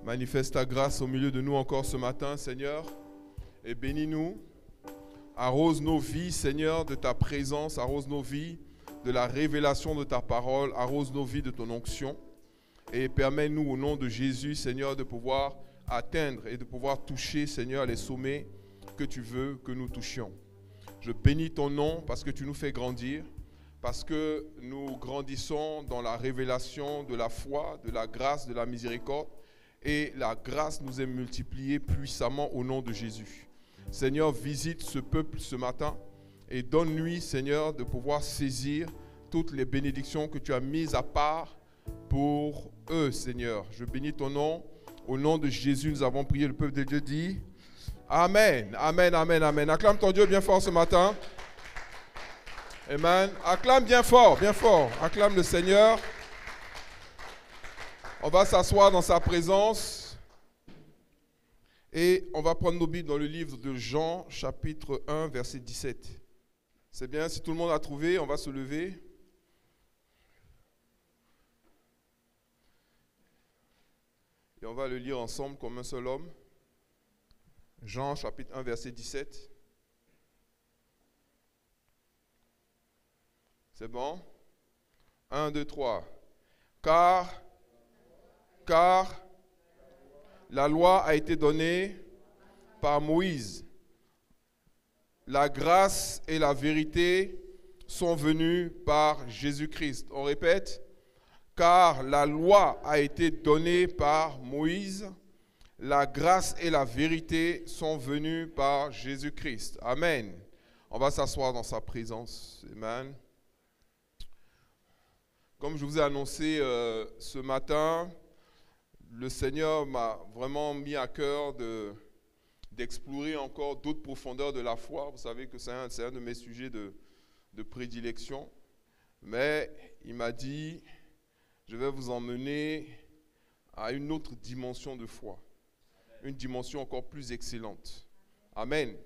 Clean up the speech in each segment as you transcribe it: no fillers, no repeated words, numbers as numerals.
Manifeste ta grâce au milieu de nous encore ce matin, Seigneur, et bénis-nous. Arrose nos vies, Seigneur, de ta présence, arrose nos vies de la révélation de ta parole, arrose nos vies de ton onction, et permets-nous au nom de Jésus, Seigneur, de pouvoir atteindre et de pouvoir toucher, Seigneur, les sommets que tu veux que nous touchions. Je bénis ton nom parce que tu nous fais grandir, parce que nous grandissons dans la révélation de la foi, de la grâce, de la miséricorde, et la grâce nous est multipliée puissamment au nom de Jésus. Seigneur, visite ce peuple ce matin et donne-lui, Seigneur, de pouvoir saisir toutes les bénédictions que tu as mises à part pour eux, Seigneur. Je bénis ton nom. Au nom de Jésus, nous avons prié. Le peuple de Dieu dit Amen, Amen, Amen, Amen. Acclame ton Dieu bien fort ce matin. Amen. Acclame bien fort, bien fort. Acclame le Seigneur. On va s'asseoir dans sa présence et on va prendre nos Bibles dans le livre de Jean, chapitre 1, verset 17. C'est bien, si tout le monde a trouvé, on va se lever. Et on va le lire ensemble comme un seul homme. Jean, chapitre 1, verset 17. C'est bon? 1, 2, 3. Car la loi a été donnée par Moïse. La grâce et la vérité sont venues par Jésus-Christ. On répète. Car la loi a été donnée par Moïse. La grâce et la vérité sont venues par Jésus-Christ. Amen. On va s'asseoir dans sa présence. Amen. Comme je vous ai annoncé ce matin, le Seigneur m'a vraiment mis à cœur d'explorer encore d'autres profondeurs de la foi. Vous savez que c'est un de mes sujets de prédilection. Mais il m'a dit, je vais vous emmener à une autre dimension de foi. Une dimension encore plus excellente. Amen.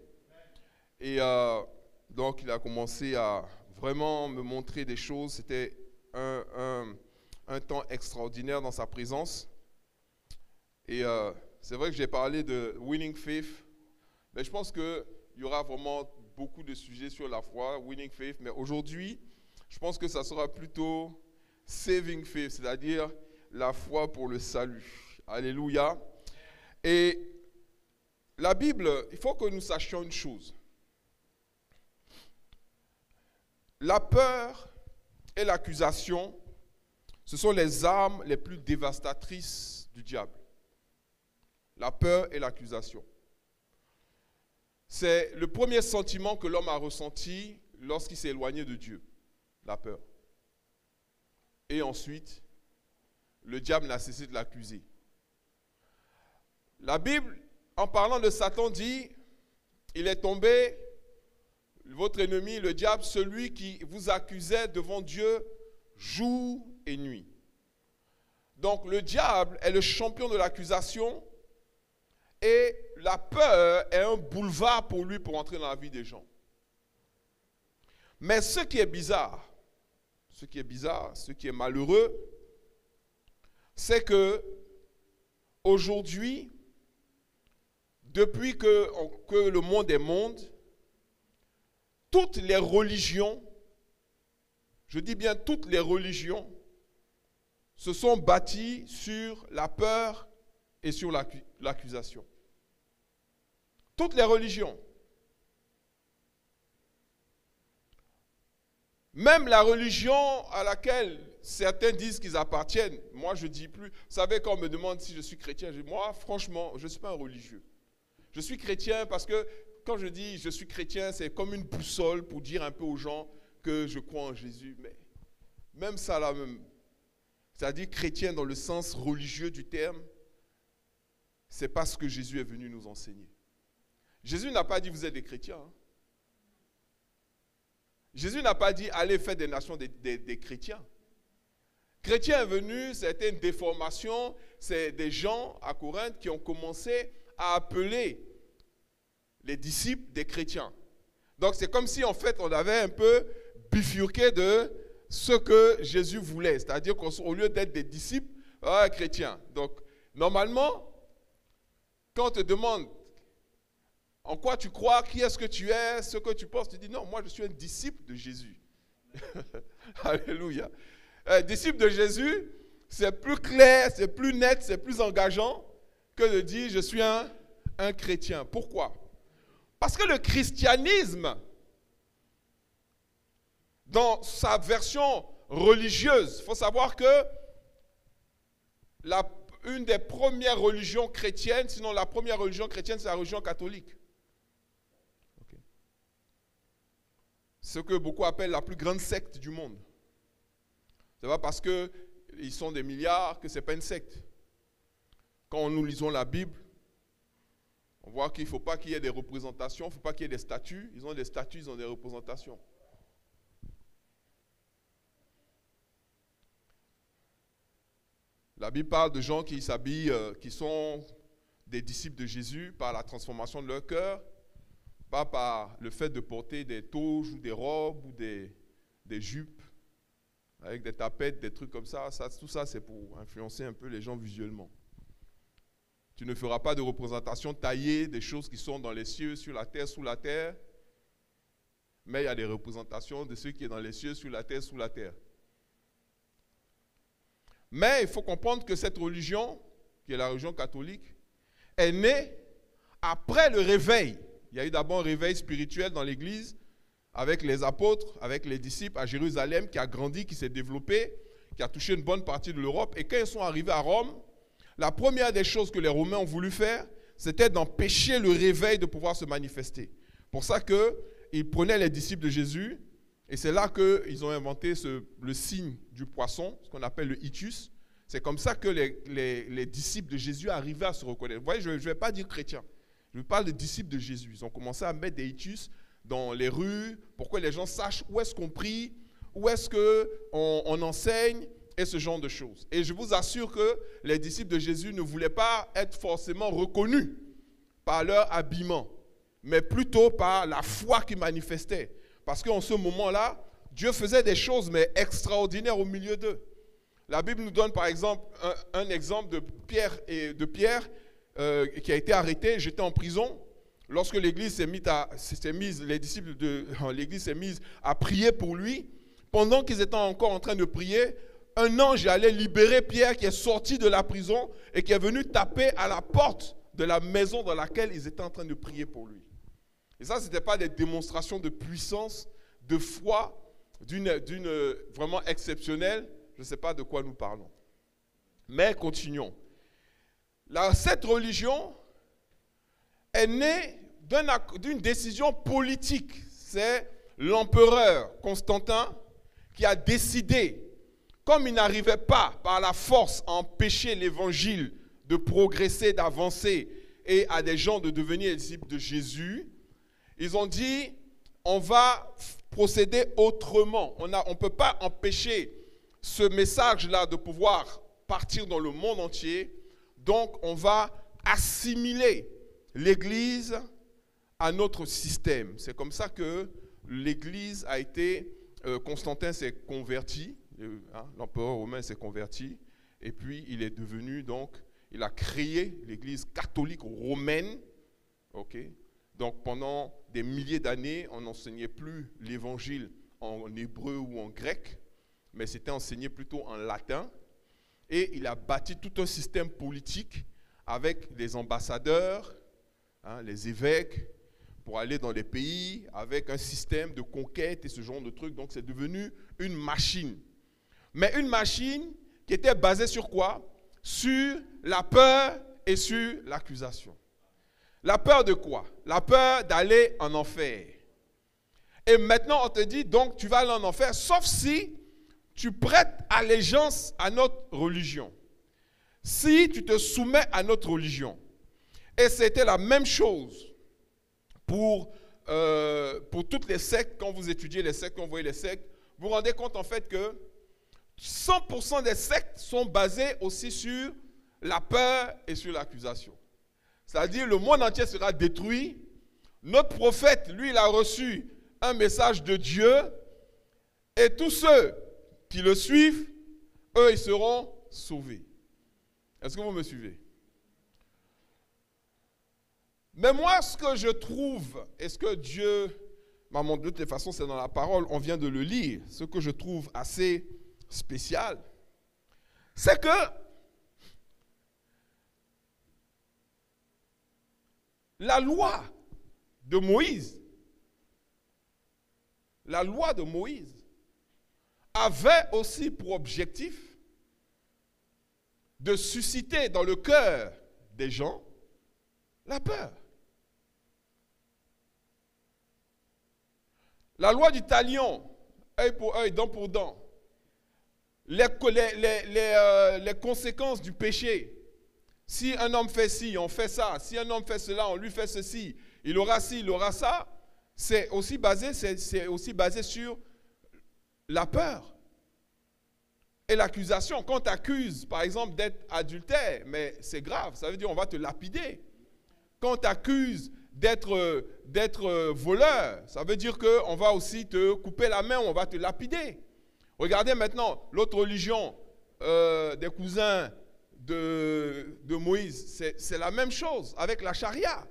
Et donc il a commencé à vraiment me montrer des choses. C'était un temps extraordinaire dans sa présence. Et c'est vrai que j'ai parlé de Winning Faith, mais je pense qu'il y aura vraiment beaucoup de sujets sur la foi, Winning Faith, mais aujourd'hui, je pense que ça sera plutôt Saving Faith, c'est-à-dire la foi pour le salut. Alléluia. Et la Bible, il faut que nous sachions une chose. La peur et l'accusation, ce sont les armes les plus dévastatrices du diable. La peur et l'accusation. C'est le premier sentiment que l'homme a ressenti lorsqu'il s'est éloigné de Dieu. La peur. Et ensuite, le diable n'a cessé de l'accuser. La Bible, en parlant de Satan, dit, il est tombé, votre ennemi, le diable, celui qui vous accusait devant Dieu jour et nuit. Donc le diable est le champion de l'accusation et la peur est un boulevard pour lui pour entrer dans la vie des gens. Mais ce qui est bizarre, ce qui est malheureux, c'est que aujourd'hui, depuis que le monde est monde, toutes les religions, je dis bien toutes les religions, se sont bâties sur la peur et sur l'accusation. Toutes les religions. Même la religion à laquelle certains disent qu'ils appartiennent, moi je ne dis plus. Vous savez, quand on me demande si je suis chrétien, je dis, moi franchement, je ne suis pas un religieux. Je suis chrétien parce que quand je dis je suis chrétien, c'est comme une boussole pour dire un peu aux gens que je crois en Jésus. Mais même ça là même, c'est-à-dire chrétien dans le sens religieux du terme, c'est pas ce que Jésus est venu nous enseigner. Jésus n'a pas dit vous êtes des chrétiens. Hein. Jésus n'a pas dit allez faire des nations des chrétiens. Chrétien est venu, c'était une déformation, c'est des gens à Corinthe qui ont commencé à appeler les disciples des chrétiens. Donc c'est comme si en fait on avait un peu bifurqué de ce que Jésus voulait, c'est-à-dire qu'au lieu d'être des disciples chrétiens. Donc Normalement, quand on te demande en quoi tu crois, qui est-ce que tu es, ce que tu penses, tu dis non, moi je suis un disciple de Jésus. Alléluia. Disciple de Jésus, c'est plus clair, c'est plus net, c'est plus engageant que de dire je suis un chrétien. Pourquoi? Parce que le christianisme, dans sa version religieuse, il faut savoir que une des premières religions chrétiennes, sinon la première religion chrétienne, c'est la religion catholique. Okay. Ce que beaucoup appellent la plus grande secte du monde. Ce n'est pas parce qu'ils sont des milliards que ce n'est pas une secte. Quand nous lisons la Bible, on voit qu'il ne faut pas qu'il y ait des représentations, il ne faut pas qu'il y ait des statues. Ils ont des statues, ils ont des représentations. La Bible parle de gens qui s'habillent, qui sont des disciples de Jésus par la transformation de leur cœur, pas par le fait de porter des toges ou des robes ou des jupes avec des tapettes, des trucs comme ça. Tout ça, c'est pour influencer un peu les gens visuellement. Tu ne feras pas de représentation taillée des choses qui sont dans les cieux, sur la terre, sous la terre, mais il y a des représentations de ce qui est dans les cieux, sur la terre, sous la terre. Mais il faut comprendre que cette religion, qui est la religion catholique, est née après le réveil. Il y a eu d'abord un réveil spirituel dans l'Église, avec les apôtres, avec les disciples à Jérusalem, qui a grandi, qui s'est développé, qui a touché une bonne partie de l'Europe. Et quand ils sont arrivés à Rome, la première des choses que les Romains ont voulu faire, c'était d'empêcher le réveil de pouvoir se manifester. Pour ça qu'ils prenaient les disciples de Jésus, et c'est là qu'ils ont inventé le signe du poisson, ce qu'on appelle le itus. C'est comme ça que les disciples de Jésus arrivaient à se reconnaître. Vous voyez, je ne vais pas dire chrétiens. Je parle de disciples de Jésus. Ils ont commencé à mettre des itus dans les rues pour que les gens sachent où est-ce qu'on prie, où est-ce qu'on enseigne et ce genre de choses. Et je vous assure que les disciples de Jésus ne voulaient pas être forcément reconnus par leur habillement, mais plutôt par la foi qu'ils manifestaient. Parce qu'en ce moment-là, Dieu faisait des choses mais extraordinaires au milieu d'eux. La Bible nous donne par exemple un exemple de Pierre, qui a été arrêté, jeté en prison. Lorsque l'Église les disciples de l'Église s'est mise à prier pour lui, pendant qu'ils étaient encore en train de prier, un ange allait libérer Pierre qui est sorti de la prison et qui est venu taper à la porte de la maison dans laquelle ils étaient en train de prier pour lui. Et ça, ce n'était pas des démonstrations de puissance, de foi, d'une vraiment exceptionnelle. Je ne sais pas de quoi nous parlons. Mais continuons. Cette religion est née d'une décision politique. C'est l'empereur Constantin qui a décidé, comme il n'arrivait pas par la force à empêcher l'évangile de progresser, d'avancer et à des gens de devenir les disciples de Jésus, ils ont dit, on va procéder autrement. On ne peut pas empêcher ce message-là de pouvoir partir dans le monde entier. Donc, on va assimiler l'Église à notre système. C'est comme ça que l'Église a été... Constantin s'est converti, l'empereur romain s'est converti, et puis il est devenu donc... Il a créé l'Église catholique romaine. Okay? Donc, pendant des milliers d'années, on n'enseignait plus l'Évangile en hébreu ou en grec, mais c'était enseigné plutôt en latin. Et il a bâti tout un système politique avec les ambassadeurs, les évêques, pour aller dans les pays, avec un système de conquête et ce genre de trucs. Donc c'est devenu une machine. Mais une machine qui était basée sur quoi? Sur la peur et sur l'accusation. La peur de quoi? La peur d'aller en enfer. Et maintenant on te dit, donc tu vas aller en enfer, sauf si tu prêtes allégeance à notre religion. Si tu te soumets à notre religion. Et c'était la même chose pour toutes les sectes. Quand vous étudiez les sectes, quand vous voyez les sectes, vous vous rendez compte en fait que 100% des sectes sont basées aussi sur la peur et sur l'accusation. C'est-à-dire le monde entier sera détruit. Notre prophète, lui, il a reçu un message de Dieu. Et tous ceux qui le suivent, eux, ils seront sauvés. Est-ce que vous me suivez? Mais moi, ce que je trouve, et ce que Dieu m'a montré, de toute façon, c'est dans la parole, on vient de le lire, ce que je trouve assez spécial, c'est que la loi de Moïse avait aussi pour objectif de susciter dans le cœur des gens la peur. La loi du talion, œil pour œil, dent pour dent, les conséquences du péché. Si un homme fait ci, on fait ça. Si un homme fait cela, on lui fait ceci. Il aura ci, il aura ça. C'est aussi basé sur la peur et l'accusation. Quand tu accuses, par exemple, d'être adultère, mais c'est grave, ça veut dire on va te lapider. Quand tu accuses d'être voleur, ça veut dire qu'on va aussi te couper la main, on va te lapider. Regardez maintenant l'autre religion des cousins de Moïse, c'est la même chose avec la charia.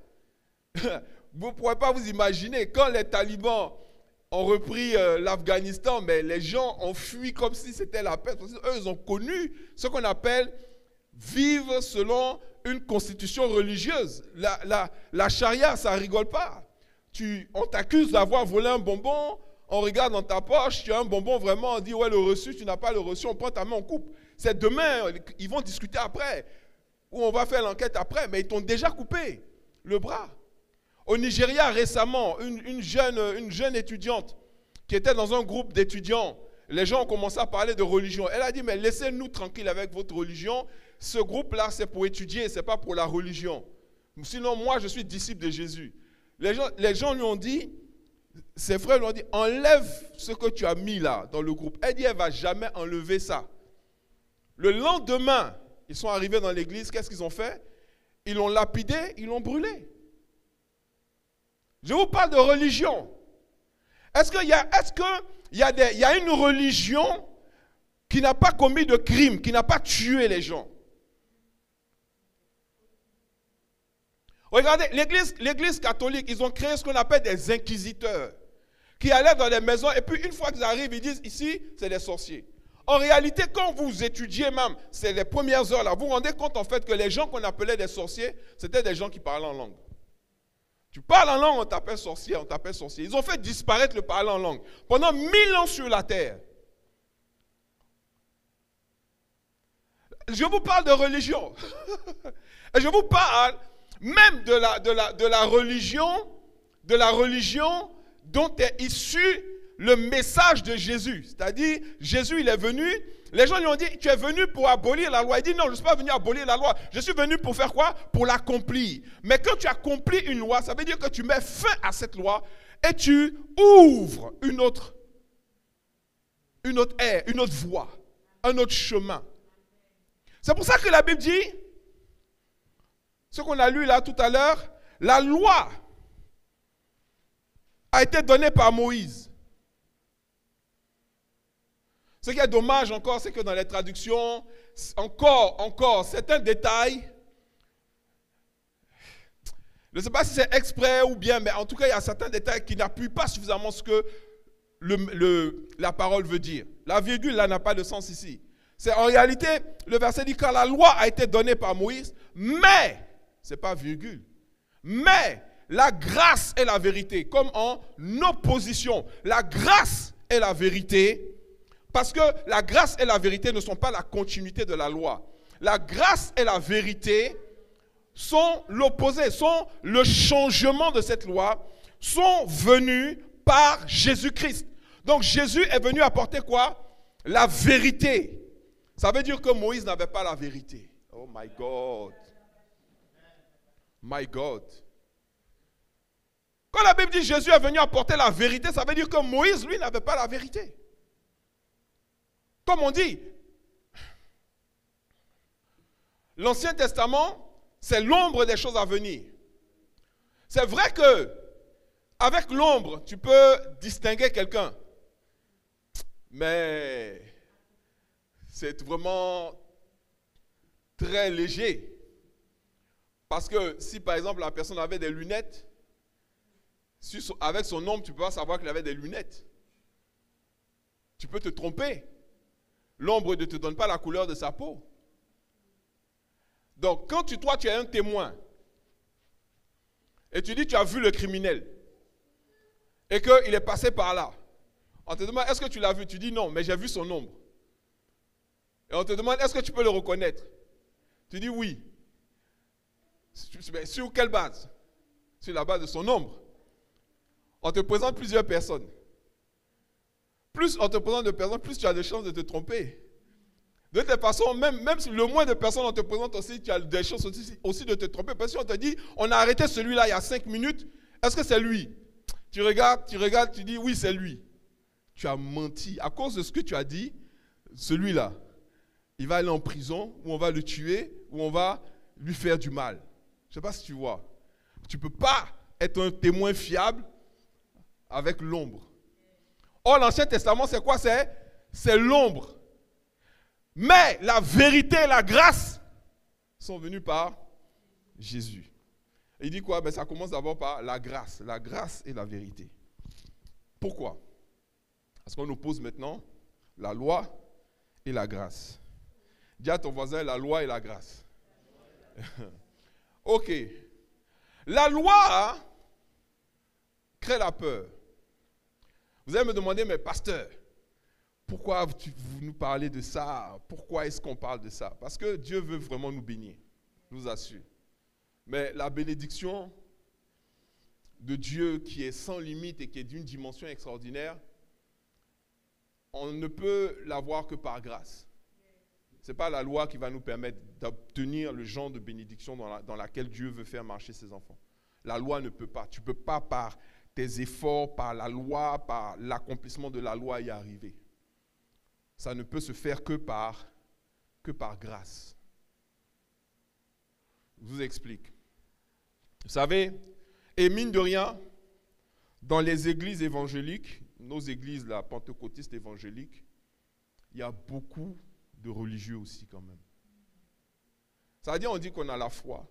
Vous ne pourrez pas vous imaginer, quand les talibans ont repris l'Afghanistan, mais les gens ont fui comme si c'était la peste. Eux, ils ont connu ce qu'on appelle vivre selon une constitution religieuse. La charia, ça ne rigole pas. On t'accuse d'avoir volé un bonbon, on regarde dans ta poche, tu as un bonbon vraiment, on dit ouais le reçu, tu n'as pas le reçu, on prend ta main, on coupe. C'est demain, ils vont discuter après, ou on va faire l'enquête après, mais ils t'ont déjà coupé le bras. Au Nigeria récemment, une jeune étudiante qui était dans un groupe d'étudiants, les gens ont commencé à parler de religion. Elle a dit mais laissez-nous tranquilles avec votre religion, ce groupe-là c'est pour étudier, ce n'est pas pour la religion. Sinon moi je suis disciple de Jésus. Les gens lui ont dit, ses frères lui ont dit enlève ce que tu as mis là dans le groupe. Elle dit elle ne va jamais enlever ça. Le lendemain, ils sont arrivés dans l'église, qu'est-ce qu'ils ont fait? Ils l'ont lapidé, ils l'ont brûlé. Je vous parle de religion. Est-ce qu'il y a une religion qui n'a pas commis de crime, qui n'a pas tué les gens? Regardez, l'église catholique, ils ont créé ce qu'on appelle des inquisiteurs, qui allaient dans les maisons et puis une fois qu'ils arrivent, ils disent ici, c'est des sorciers. En réalité, quand vous étudiez même, c'est les premières heures là, vous vous rendez compte en fait que les gens qu'on appelait des sorciers, c'était des gens qui parlaient en langue. Tu parles en langue, on t'appelle sorcier, on t'appelle sorcier. Ils ont fait disparaître le parler en langue pendant 1000 ans sur la terre. Je vous parle de religion. Et je vous parle même de la religion dont est issu le message de Jésus. C'est-à-dire, Jésus, il est venu, les gens lui ont dit, tu es venu pour abolir la loi. Il dit, non, je ne suis pas venu abolir la loi. Je suis venu pour faire quoi? Pour l'accomplir. Mais quand tu accomplis une loi, ça veut dire que tu mets fin à cette loi et tu ouvres une autre ère, une autre voie, un autre chemin. C'est pour ça que la Bible dit, ce qu'on a lu là tout à l'heure, la loi a été donnée par Moïse. Ce qui est dommage encore, c'est que dans les traductions, encore, certains détails, je ne sais pas si c'est exprès ou bien, mais en tout cas, il y a certains détails qui n'appuient pas suffisamment ce que la parole veut dire. La virgule, là, n'a pas de sens ici. C'est en réalité, le verset dit, car la loi a été donnée par Moïse, mais, ce n'est pas virgule, mais la grâce et la vérité, comme en opposition. La grâce et la vérité, parce que la grâce et la vérité ne sont pas la continuité de la loi. La grâce et la vérité sont l'opposé, sont le changement de cette loi, sont venus par Jésus-Christ. Donc Jésus est venu apporter quoi? La vérité. Ça veut dire que Moïse n'avait pas la vérité. Oh my God. My God. Quand la Bible dit Jésus est venu apporter la vérité, ça veut dire que Moïse, lui, n'avait pas la vérité. Comme on dit, l'Ancien Testament, c'est l'ombre des choses à venir. C'est vrai que avec l'ombre, tu peux distinguer quelqu'un. Mais c'est vraiment très léger. Parce que si par exemple la personne avait des lunettes, avec son ombre, tu peux pas savoir qu'il avait des lunettes. Tu peux te tromper. L'ombre ne te donne pas la couleur de sa peau. Donc, quand toi, tu es un témoin, et tu dis tu as vu le criminel, et qu'il est passé par là, on te demande est-ce que tu l'as vu? Tu dis non, mais j'ai vu son ombre. Et on te demande est-ce que tu peux le reconnaître? Tu dis oui. Sur quelle base? Sur la base de son ombre. On te présente plusieurs personnes. Plus on te présente de personnes, plus tu as de chances de te tromper. De toute façon, même si le moins de personnes on te présente aussi, tu as des chances aussi de te tromper. Parce qu'on te dit, on a arrêté celui-là il y a 5 minutes, est-ce que c'est lui? Tu regardes, tu dis oui, c'est lui. Tu as menti. À cause de ce que tu as dit, celui-là, il va aller en prison, ou on va le tuer, ou on va lui faire du mal. Je ne sais pas si tu vois. Tu ne peux pas être un témoin fiable avec l'ombre. Or, l'Ancien Testament, c'est quoi? C'est l'ombre. Mais la vérité et la grâce sont venues par Jésus. Et il dit quoi? Ça commence d'abord par la grâce et la vérité. Pourquoi? Parce qu'on oppose maintenant la loi et la grâce. Dis à ton voisin la loi et la grâce. Ok. La loi crée la peur. Vous allez me demander, mais pasteur, pourquoi vous nous parlez de ça? Pourquoi est-ce qu'on parle de ça? Parce que Dieu veut vraiment nous bénir, je vous assure. Mais la bénédiction de Dieu qui est sans limite et qui est d'une dimension extraordinaire, on ne peut l'avoir que par grâce. Ce n'est pas la loi qui va nous permettre d'obtenir le genre de bénédiction dans laquelle Dieu veut faire marcher ses enfants. La loi ne peut pas. Tu ne peux pas par tes efforts, par la loi, par l'accomplissement de la loi y arriver. Ça ne peut se faire que par grâce. Je vous explique. Vous savez, et mine de rien, dans les églises évangéliques, nos églises, la pentecôtiste évangélique, il y a beaucoup de religieux aussi quand même. C'est-à-dire, on dit qu'on a la foi.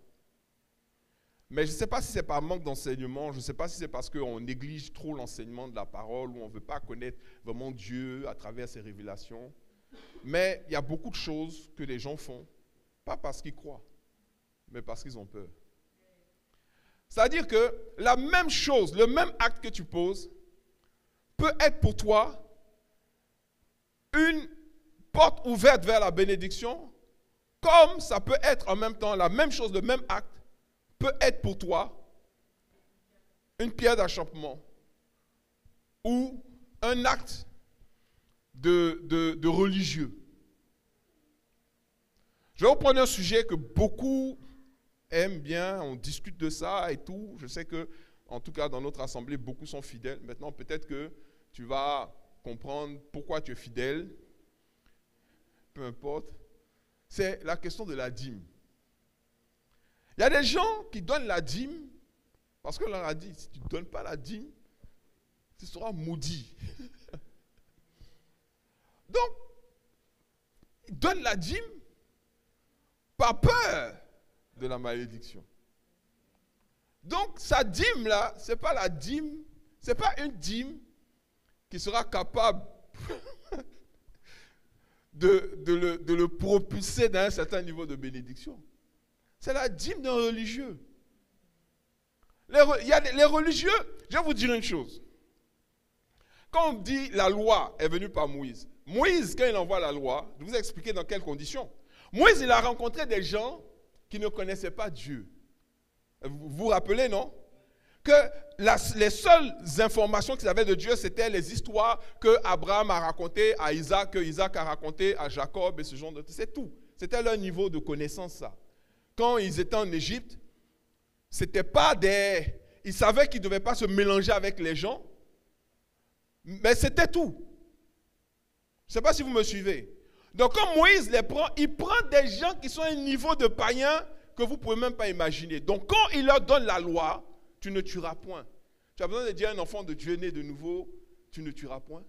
Mais je ne sais pas si c'est par manque d'enseignement, je ne sais pas si c'est parce qu'on néglige trop l'enseignement de la parole, ou on ne veut pas connaître vraiment Dieu à travers ses révélations. Mais il y a beaucoup de choses que les gens font, pas parce qu'ils croient, mais parce qu'ils ont peur. C'est-à-dire que la même chose, le même acte que tu poses, peut être pour toi une porte ouverte vers la bénédiction, comme ça peut être en même temps la même chose, le même acte, peut être pour toi une pierre d'achoppement ou un acte de religieux. Je vais vous prendre un sujet que beaucoup aiment bien, on discute de ça et tout. Je sais que, en tout cas, dans notre assemblée, beaucoup sont fidèles. Maintenant, peut-être que tu vas comprendre pourquoi tu es fidèle. Peu importe. C'est la question de la dîme. Il y a des gens qui donnent la dîme parce qu'on leur a dit, si tu ne donnes pas la dîme, tu seras maudit. Donc, ils donnent la dîme par peur de la malédiction. Donc, sa dîme là, ce n'est pas la dîme, ce n'est pas une dîme qui sera capable de le propulser dans un certain niveau de bénédiction. C'est la dîme d'un religieux. Il y a les religieux, je vais vous dire une chose. Quand on dit la loi est venue par Moïse, Moïse, quand il envoie la loi, je vous ai expliqué dans quelles conditions. Moïse, il a rencontré des gens qui ne connaissaient pas Dieu. Vous vous rappelez, non? Que les seules informations qu'ils avaient de Dieu, c'était les histoires que Abraham a racontées à Isaac, que Isaac a racontées à Jacob et ce genre de... C'est tout. C'était leur niveau de connaissance, ça. Quand ils étaient en Égypte, c'était pas des... Ils savaient qu'ils ne devaient pas se mélanger avec les gens, mais c'était tout. Je ne sais pas si vous me suivez. Donc quand Moïse les prend, il prend des gens qui sont à un niveau de païens que vous ne pouvez même pas imaginer. Donc quand il leur donne la loi, tu ne tueras point. Tu as besoin de dire à un enfant de Dieu né de nouveau, tu ne tueras point.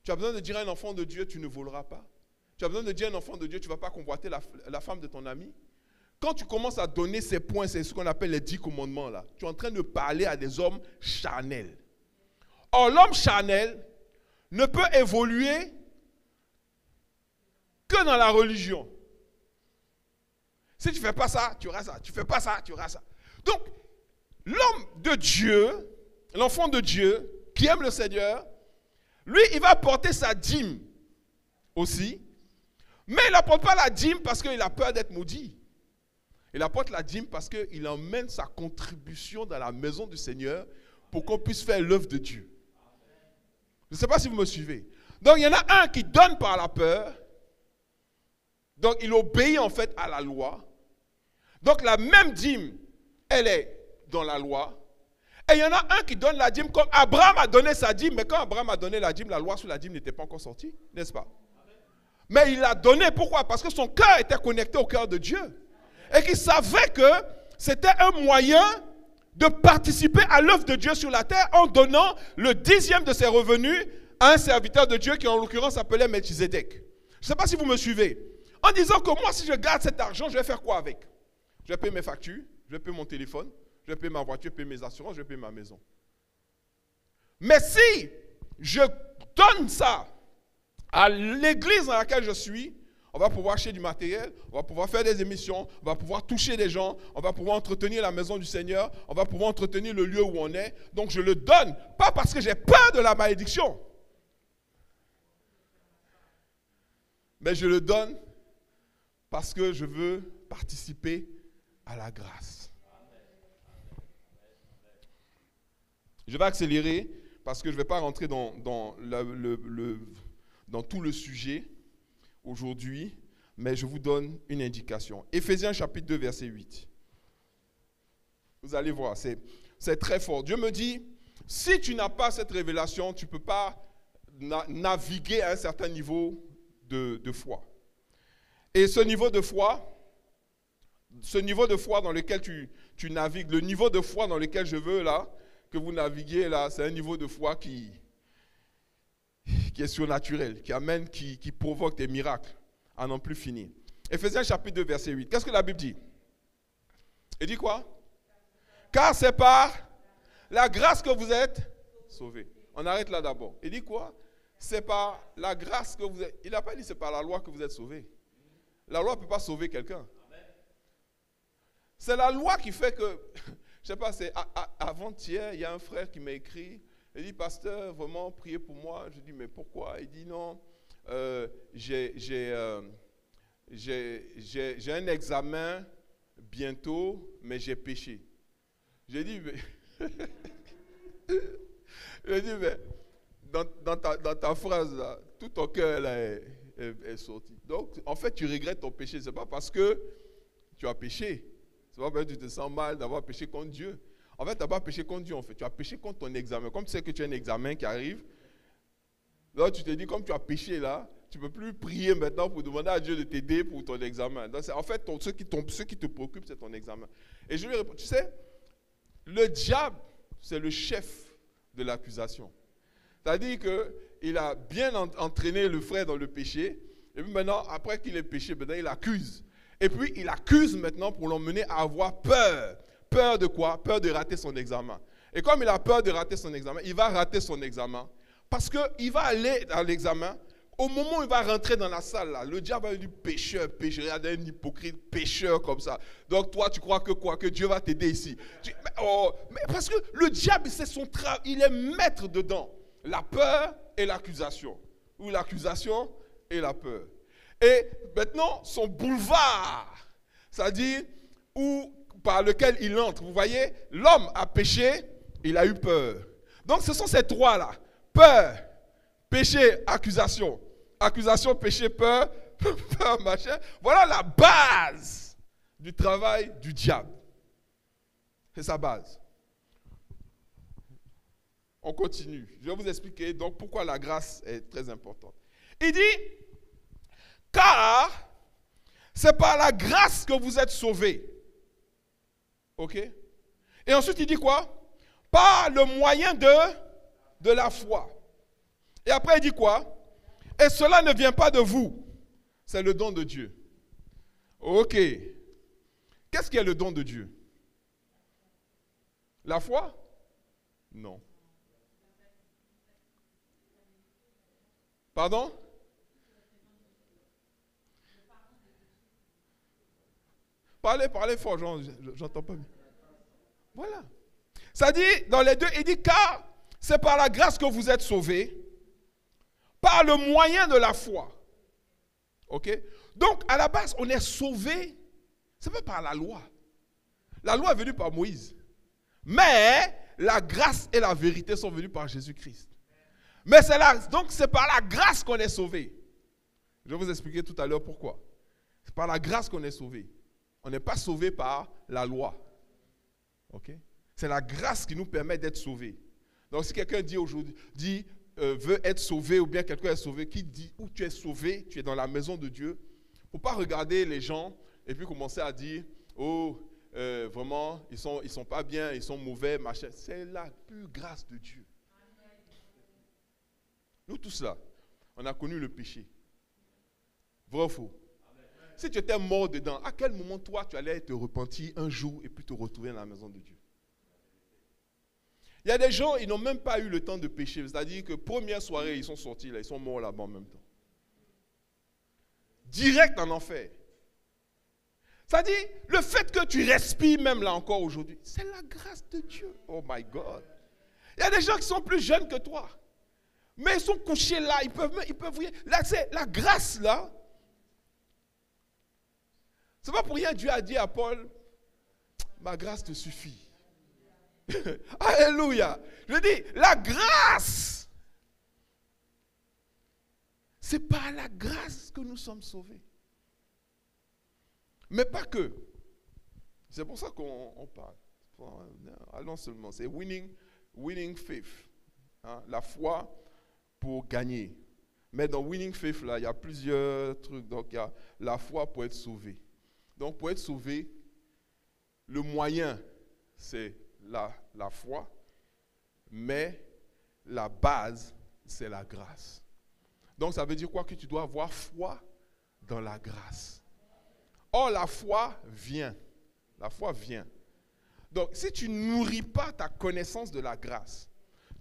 Tu as besoin de dire à un enfant de Dieu, tu ne voleras pas. Tu as besoin de dire à un enfant de Dieu, tu ne vas pas convoiter la femme de ton ami. quand tu commences à donner ces points, c'est ce qu'on appelle les 10 commandements là, tu es en train de parler à des hommes charnels. Or, l'homme charnel ne peut évoluer que dans la religion. Si tu ne fais pas ça, tu auras ça. Tu ne fais pas ça, tu auras ça. Donc, l'homme de Dieu, l'enfant de Dieu, qui aime le Seigneur, lui, il va porter sa dîme aussi. Mais il n'apporte pas la dîme parce qu'il a peur d'être maudit. Il apporte la dîme parce qu'il emmène sa contribution dans la maison du Seigneur pour qu'on puisse faire l'œuvre de Dieu. Je ne sais pas si vous me suivez. Donc, il y en a un qui donne par la peur. Donc, il obéit en fait à la loi. Donc, la même dîme, elle est dans la loi. Et il y en a un qui donne la dîme comme Abraham a donné sa dîme. Mais quand Abraham a donné la dîme, la loi sur la dîme n'était pas encore sortie, n'est-ce pas? Mais il l'a donné, pourquoi? Parce que son cœur était connecté au cœur de Dieu. Et qu'il savait que c'était un moyen de participer à l'œuvre de Dieu sur la terre en donnant le 10e de ses revenus à un serviteur de Dieu qui en l'occurrence s'appelait Melchizedek. Je ne sais pas si vous me suivez. En disant que moi, si je garde cet argent, je vais faire quoi avec? Je vais payer mes factures, je vais payer mon téléphone, je vais payer ma voiture, je vais payer mes assurances, je vais payer ma maison. Mais si je donne ça à l'église dans laquelle je suis, on va pouvoir acheter du matériel, on va pouvoir faire des émissions, on va pouvoir toucher des gens, on va pouvoir entretenir la maison du Seigneur, on va pouvoir entretenir le lieu où on est. Donc je le donne, pas parce que j'ai peur de la malédiction, mais je le donne parce que je veux participer à la grâce. Je vais accélérer parce que je ne vais pas rentrer dans tout le sujet aujourd'hui, mais je vous donne une indication. Éphésiens chapitre 2, verset 8. Vous allez voir, c'est très fort. Dieu me dit, si tu n'as pas cette révélation, tu ne peux pas naviguer à un certain niveau de foi. Et ce niveau de foi dans lequel tu navigues, le niveau de foi dans lequel je veux là, que vous naviguez là, c'est un niveau de foi qui est surnaturel, qui provoque des miracles à n'en plus finir. Éphésiens chapitre 2, verset 8. Qu'est-ce que la Bible dit? Il dit quoi? Car c'est par la grâce que vous êtes sauvés. On arrête là d'abord. Il dit quoi? C'est par la grâce que vous êtes. Il n'a pas dit c'est par la loi que vous êtes sauvés. La loi ne peut pas sauver quelqu'un. C'est la loi qui fait que, je ne sais pas, c'est avant-hier, il y a un frère qui m'a écrit, il dit, pasteur, vraiment, priez pour moi. Je dis, mais pourquoi? Il dit, non, j'ai un examen bientôt, mais j'ai péché. J'ai dit, mais dans ta phrase, là, tout ton cœur là, est sorti. Donc, en fait, tu regrettes ton péché. Ce n'est pas parce que tu as péché. Ce n'est pas parce que tu te sens mal d'avoir péché contre Dieu. En fait, tu n'as pas péché contre Dieu. En fait. Tu as péché contre ton examen. Comme tu sais que tu as un examen qui arrive, là, tu te dis, comme tu as péché là, tu ne peux plus prier maintenant pour demander à Dieu de t'aider pour ton examen. Donc, en fait, ce qui te préoccupe, c'est ton examen. Et je lui réponds, tu sais, le diable, c'est le chef de l'accusation. C'est-à-dire qu'il a bien entraîné le frère dans le péché. Et puis maintenant, après qu'il ait péché, maintenant il accuse. Et puis il accuse maintenant pour l'emmener à avoir peur. Peur de quoi? Peur de rater son examen. Et comme il a peur de rater son examen, il va rater son examen. Parce qu'il va aller à l'examen. Au moment où il va rentrer dans la salle, là, le diable va lui dire pécheur, pécheur. Regarde un hypocrite, pécheur comme ça. Donc toi, tu crois que quoi? Que Dieu va t'aider ici. Mais parce que le diable, c'est son travail. Il est maître dedans. La peur et l'accusation. Ou l'accusation et la peur. Et maintenant, son boulevard, c'est-à-dire par lequel il entre. Vous voyez, l'homme a péché, il a eu peur. Donc ce sont ces trois-là. Peur, péché, accusation. Accusation, péché, peur, peur, machin. Voilà la base du travail du diable. C'est sa base. On continue. Je vais vous expliquer donc pourquoi la grâce est très importante. Il dit, car c'est par la grâce que vous êtes sauvés. Ok? Et ensuite il dit quoi? Par le moyen de la foi. Et après il dit quoi? Et cela ne vient pas de vous. C'est le don de Dieu. Ok. Qu'est-ce qui est le don de Dieu? La foi? Non. Pardon? Parlez fort, j'entends pas bien. Voilà. Ça dit, dans les deux, il dit, car c'est par la grâce que vous êtes sauvés, par le moyen de la foi. Ok? Donc, à la base, on est sauvé, c'est pas par la loi. La loi est venue par Moïse. Mais la grâce et la vérité sont venues par Jésus-Christ. Mais donc c'est par la grâce qu'on est sauvé. Je vais vous expliquer tout à l'heure pourquoi. C'est par la grâce qu'on est sauvé. On n'est pas sauvé par la loi. Okay? C'est la grâce qui nous permet d'être sauvés. Donc si quelqu'un dit aujourd'hui, veut être sauvé ou bien quelqu'un est sauvé, qui dit où tu es sauvé, tu es dans la maison de Dieu, il ne faut pas regarder les gens et puis commencer à dire, oh, vraiment, ils sont pas bien, ils sont mauvais, machin. C'est la pure grâce de Dieu. Nous tous là, on a connu le péché. Vrai ou faux? Si tu étais mort dedans, à quel moment toi tu allais te repentir un jour et puis te retrouver dans la maison de Dieu? Il y a des gens, ils n'ont même pas eu le temps de pécher. C'est-à-dire que première soirée, ils sont sortis là, ils sont morts là-bas en même temps. Direct en enfer. C'est-à-dire, le fait que tu respires même là encore aujourd'hui, c'est la grâce de Dieu. Oh my God. Il y a des gens qui sont plus jeunes que toi. Mais ils sont couchés là, ils peuvent voir. Là, c'est la grâce là. C'est pas pour rien Dieu a dit à Paul, ma grâce te suffit. Alléluia. Je dis, la grâce. C'est par la grâce que nous sommes sauvés. Mais pas que. C'est pour ça qu'on parle. Allons seulement. C'est winning faith. Hein, la foi pour gagner. Mais dans winning faith, là, il y a plusieurs trucs. Donc, il y a la foi pour être sauvé. Donc, pour être sauvé, le moyen, c'est la foi. Mais la base, c'est la grâce. Donc, ça veut dire quoi? Que tu dois avoir foi dans la grâce. Or, la foi vient. La foi vient. Donc, si tu ne nourris pas ta connaissance de la grâce,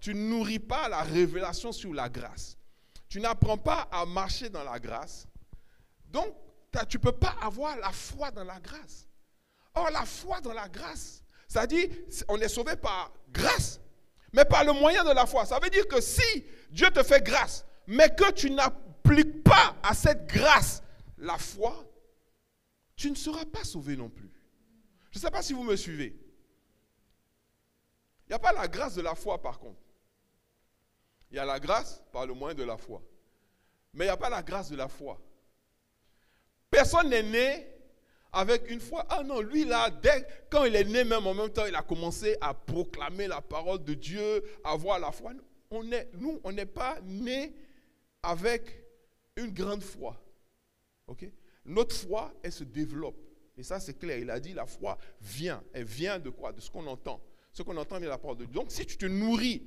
tu ne nourris pas la révélation sur la grâce, tu n'apprends pas à marcher dans la grâce, donc tu ne peux pas avoir la foi dans la grâce. Or, la foi dans la grâce, ça dit, on est sauvé par grâce, mais par le moyen de la foi. Ça veut dire que si Dieu te fait grâce, mais que tu n'appliques pas à cette grâce la foi, tu ne seras pas sauvé non plus. Je ne sais pas si vous me suivez. Il n'y a pas la grâce de la foi par contre. Il y a la grâce par le moyen de la foi. Mais il n'y a pas la grâce de la foi. Personne n'est né avec une foi. Ah non, lui là, quand il est né même en même temps, il a commencé à proclamer la parole de Dieu, à avoir la foi. Nous, on n'est pas né avec une grande foi. Ok? Notre foi, elle se développe. Et ça, c'est clair. Il a dit, la foi vient. Elle vient de quoi? De ce qu'on entend. Ce qu'on entend de la parole de Dieu. Donc, si tu te nourris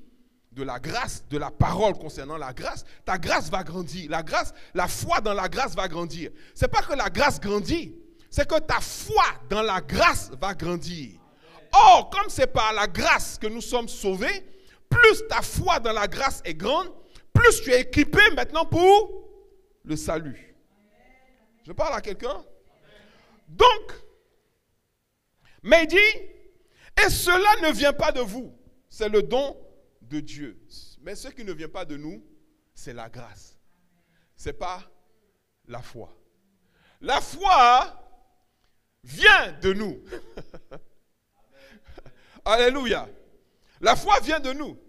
de la grâce, de la parole concernant la grâce, ta grâce va grandir. La grâce, la foi dans la grâce va grandir. Ce n'est pas que la grâce grandit, c'est que ta foi dans la grâce va grandir. Or, comme c'est par la grâce que nous sommes sauvés, plus ta foi dans la grâce est grande, plus tu es équipé maintenant pour le salut. Je parle à quelqu'un? Donc, mais il dit, et cela ne vient pas de vous, c'est le don de Dieu. Mais ce qui ne vient pas de nous, c'est la grâce. Ce n'est pas la foi. La foi vient de nous. Alléluia. La foi vient de nous.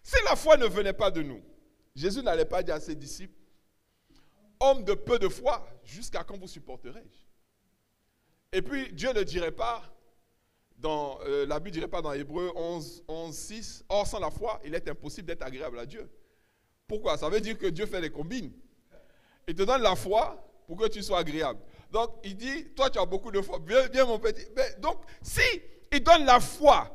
Si la foi ne venait pas de nous, Jésus n'allait pas dire à ses disciples, homme de peu de foi, jusqu'à quand vous supporterai-je? Et puis Dieu ne dirait pas, la Bible ne dirait pas dans Hébreux 11, 6, or sans la foi, il est impossible d'être agréable à Dieu. Pourquoi? Ça veut dire que Dieu fait des combines. Il te donne la foi pour que tu sois agréable. Donc il dit, toi tu as beaucoup de foi, viens mon petit. Mais, donc si il donne la foi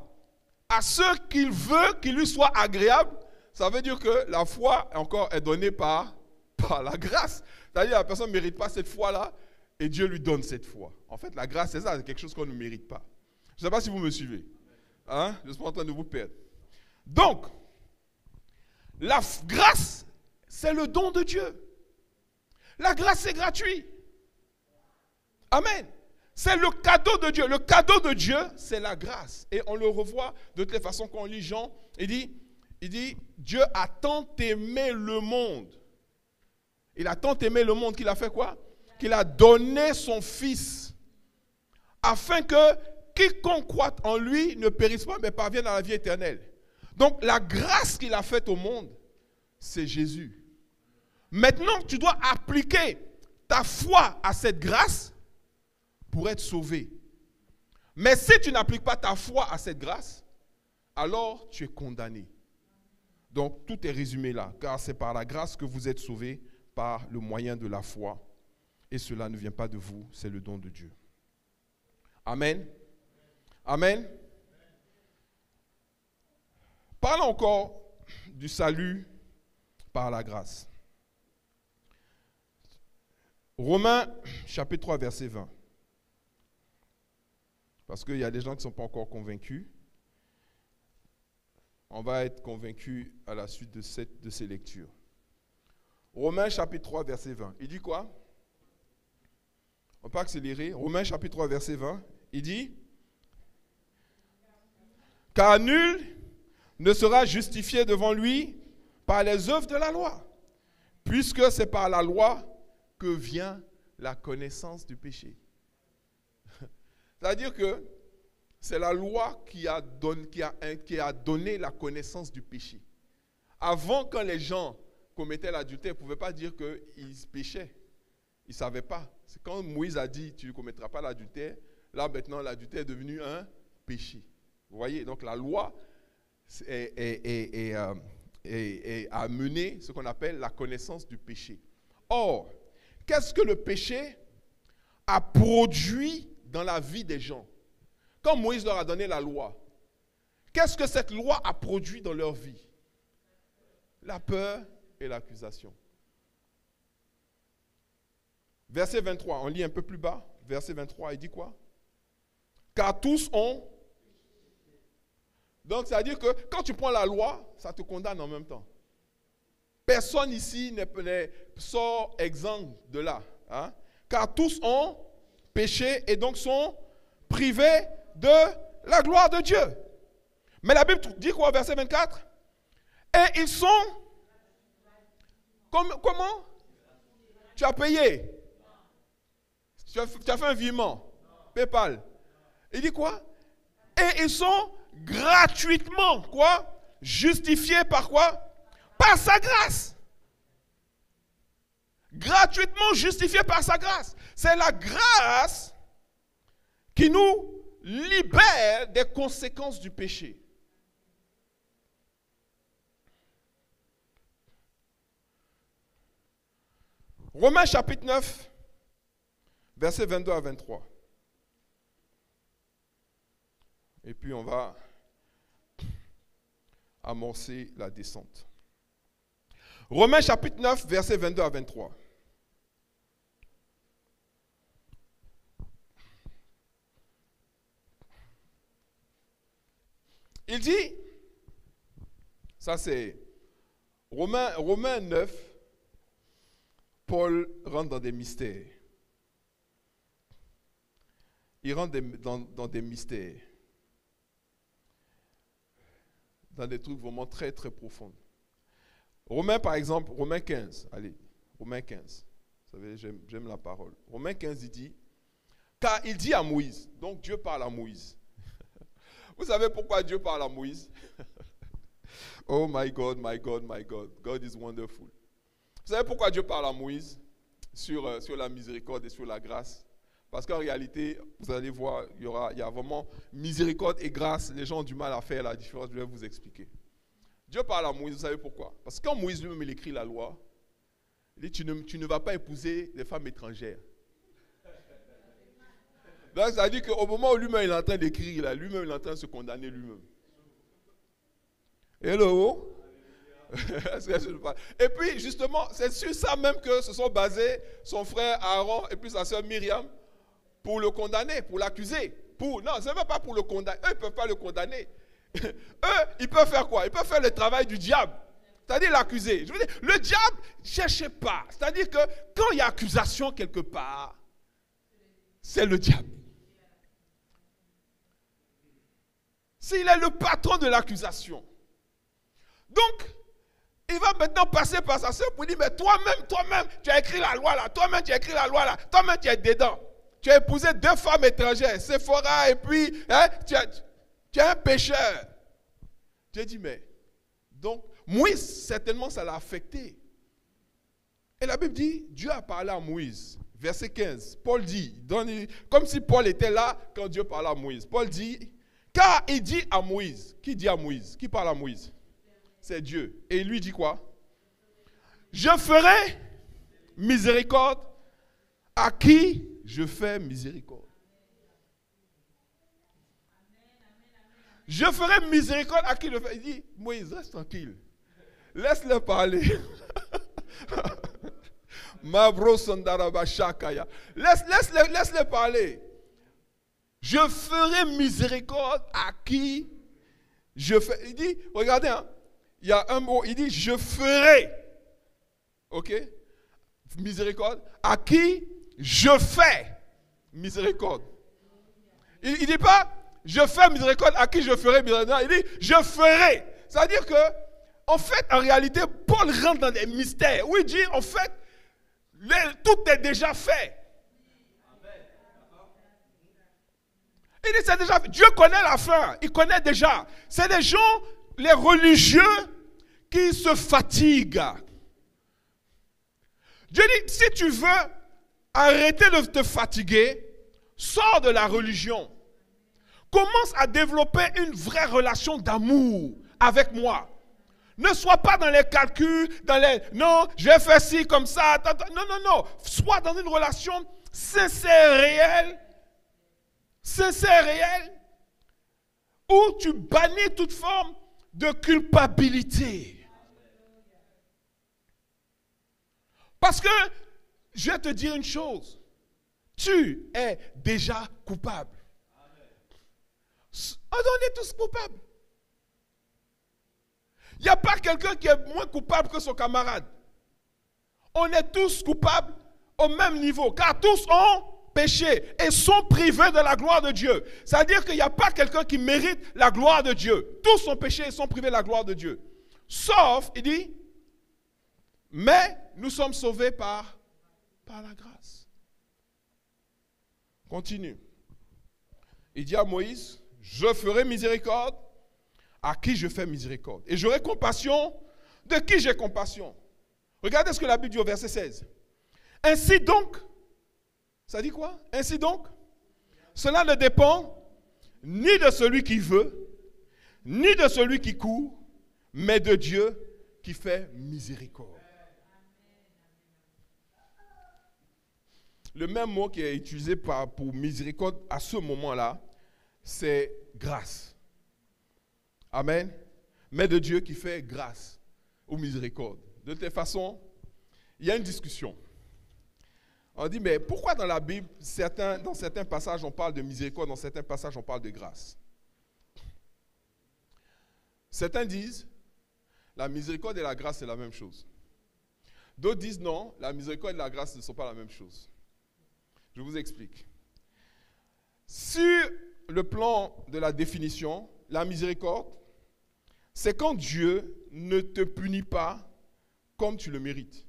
à ceux qu'il veut qu'il lui soit agréable, ça veut dire que la foi encore est donnée par la grâce. C'est-à-dire que la personne ne mérite pas cette foi-là. Et Dieu lui donne cette foi. En fait, la grâce, c'est ça, c'est quelque chose qu'on ne mérite pas. Je ne sais pas si vous me suivez. Hein? Je suis en train de vous perdre. Donc, la grâce, c'est le don de Dieu. La grâce, c'est gratuit. Amen. C'est le cadeau de Dieu. Le cadeau de Dieu, c'est la grâce. Et on le revoit de toutes les façons quand on lit Jean. Il dit, Dieu a tant aimé le monde. Il a tant aimé le monde qu'il a fait quoi? Qu'il a donné son Fils. Afin que quiconque croit en lui ne périsse pas, mais parvienne à la vie éternelle. Donc la grâce qu'il a faite au monde, c'est Jésus. Maintenant, tu dois appliquer ta foi à cette grâce pour être sauvé. Mais si tu n'appliques pas ta foi à cette grâce, alors tu es condamné. Donc tout est résumé là, car c'est par la grâce que vous êtes sauvés, par le moyen de la foi. Et cela ne vient pas de vous, c'est le don de Dieu. Amen. Amen. Parlons encore du salut par la grâce. Romains chapitre 3 verset 20. Parce qu'il y a des gens qui ne sont pas encore convaincus. On va être convaincus à la suite de ces lectures. Romains chapitre 3 verset 20. Il dit quoi? On peut accélérer. Romains chapitre 3 verset 20. Il dit, car nul ne sera justifié devant lui par les œuvres de la loi, puisque c'est par la loi que vient la connaissance du péché. C'est-à-dire que c'est la loi qui a donné la connaissance du péché. Avant, quand les gens commettaient l'adultère, ils ne pouvaient pas dire qu'ils péchaient. Ils ne savaient pas. C'est quand Moïse a dit, tu ne commettras pas l'adultère, là maintenant l'adultère est devenu un péché. Vous voyez, donc la loi a mené ce qu'on appelle la connaissance du péché. Or, qu'est-ce que le péché a produit dans la vie des gens? Quand Moïse leur a donné la loi, qu'est-ce que cette loi a produit dans leur vie? La peur et l'accusation. Verset 23, on lit un peu plus bas. Verset 23, il dit quoi? Car tous ont. Donc, c'est-à-dire que quand tu prends la loi, ça te condamne en même temps. Personne ici ne sort exempt de là. Hein? Car tous ont péché et donc sont privés de la gloire de Dieu. Mais la Bible dit quoi, verset 24? Et ils sont... Comment? Tu as payé? Tu as fait un virement? PayPal. Il dit quoi? Et ils sont gratuitement, quoi? Justifiés par quoi? Par sa grâce. Gratuitement justifiés par sa grâce. C'est la grâce qui nous libère des conséquences du péché. Romains chapitre 9, versets 22 à 23. Et puis on va amorcer la descente. Romains chapitre 9, versets 22 à 23. Il dit, ça c'est Romains 9, Paul rentre dans des mystères. Il rentre dans des mystères. Dans des trucs vraiment très très profonds. Romains par exemple, Romains 15, allez, Romains 15. Vous savez, j'aime la parole. Romains 15, il dit, car il dit à Moïse, donc Dieu parle à Moïse. Vous savez pourquoi Dieu parle à Moïse? Oh my God, my God, my God. God is wonderful. Vous savez pourquoi Dieu parle à Moïse sur la miséricorde et sur la grâce? Parce qu'en réalité, vous allez voir, il y a vraiment miséricorde et grâce. Les gens ont du mal à faire la différence, je vais vous expliquer. Dieu parle à Moïse, vous savez pourquoi? Parce que quand Moïse lui-même il écrit la loi, il dit tu ne vas pas épouser des femmes étrangères. Donc ça veut dire qu'au moment où lui-même il est en train d'écrire, lui-même il est en train de se condamner lui-même. Hello? Et puis, justement, c'est sur ça même que se sont basés son frère Aaron et puis sa soeur Myriam pour le condamner, pour l'accuser. Non, ce n'est même pas pour le condamner. Eux, ils ne peuvent pas le condamner. Eux, ils peuvent faire quoi? Ils peuvent faire le travail du diable. C'est-à-dire l'accuser. Je veux dire, le diable ne cherche pas. C'est-à-dire que quand il y a accusation quelque part, c'est le diable. S'il est le patron de l'accusation. Donc, il va maintenant passer par sa soeur pour dire, mais toi-même, tu as écrit la loi là. Toi-même, tu as écrit la loi là. Toi-même, tu es dedans. Tu as épousé 2 femmes étrangères, Séphora, et puis, hein, tu es un pécheur. Dieu dit, mais, donc, Moïse, certainement, ça l'a affecté. Et la Bible dit, Dieu a parlé à Moïse. Verset 15, Paul dit, comme si Paul était là quand Dieu parlait à Moïse. Paul dit, car il dit à Moïse, qui dit à Moïse? Qui parle à Moïse? C'est Dieu. Et il lui dit quoi? Je ferai miséricorde à qui je fais miséricorde. Je ferai miséricorde à qui je fais. Il dit, Moïse, reste tranquille. Laisse-le parler. Laisse-le parler. Je ferai miséricorde à qui je fais. Il dit, regardez, hein, il y a un mot, il dit, je ferai. Ok? Miséricorde à qui je fais miséricorde. Il ne dit pas, je fais miséricorde à qui je ferai miséricorde. Il dit, je ferai. C'est-à-dire que, en fait, en réalité, Paul rentre dans des mystères où il dit, en fait, tout est déjà fait. Il dit, c'est déjà fait. Dieu connaît la fin. Il connaît déjà. C'est des gens, les religieux, qui se fatiguent. Dieu dit, si tu veux arrêter de te fatiguer, sors de la religion. Commence à développer une vraie relation d'amour avec moi. Ne sois pas dans les calculs, non, je vais faire ci comme ça. Non. Sois dans une relation sincère, réelle, où tu bannis toute forme de culpabilité. Parce que, je vais te dire une chose, tu es déjà coupable. On est tous coupables. Il n'y a pas quelqu'un qui est moins coupable que son camarade. On est tous coupables au même niveau, car tous ont péché et sont privés de la gloire de Dieu. C'est-à-dire qu'il n'y a pas quelqu'un qui mérite la gloire de Dieu. Tous ont péché et sont privés de la gloire de Dieu. Sauf, il dit, mais nous sommes sauvés par la grâce. Continue. Il dit à Moïse, je ferai miséricorde à qui je fais miséricorde. Et j'aurai compassion de qui j'ai compassion. Regardez ce que la Bible dit au verset 16. Ainsi donc, ça dit quoi? Ainsi donc, cela ne dépend ni de celui qui veut, ni de celui qui court, mais de Dieu qui fait miséricorde. Le même mot qui est utilisé pour miséricorde à ce moment-là, c'est grâce. Amen. Mais de Dieu qui fait grâce ou miséricorde. De toute façon, il y a une discussion. On dit, mais pourquoi dans la Bible, dans certains passages, on parle de miséricorde, dans certains passages, on parle de grâce? Certains disent, la miséricorde et la grâce, c'est la même chose. D'autres disent, non, la miséricorde et la grâce ne sont pas la même chose. Je vous explique. Sur le plan de la définition, la miséricorde, c'est quand Dieu ne te punit pas comme tu le mérites.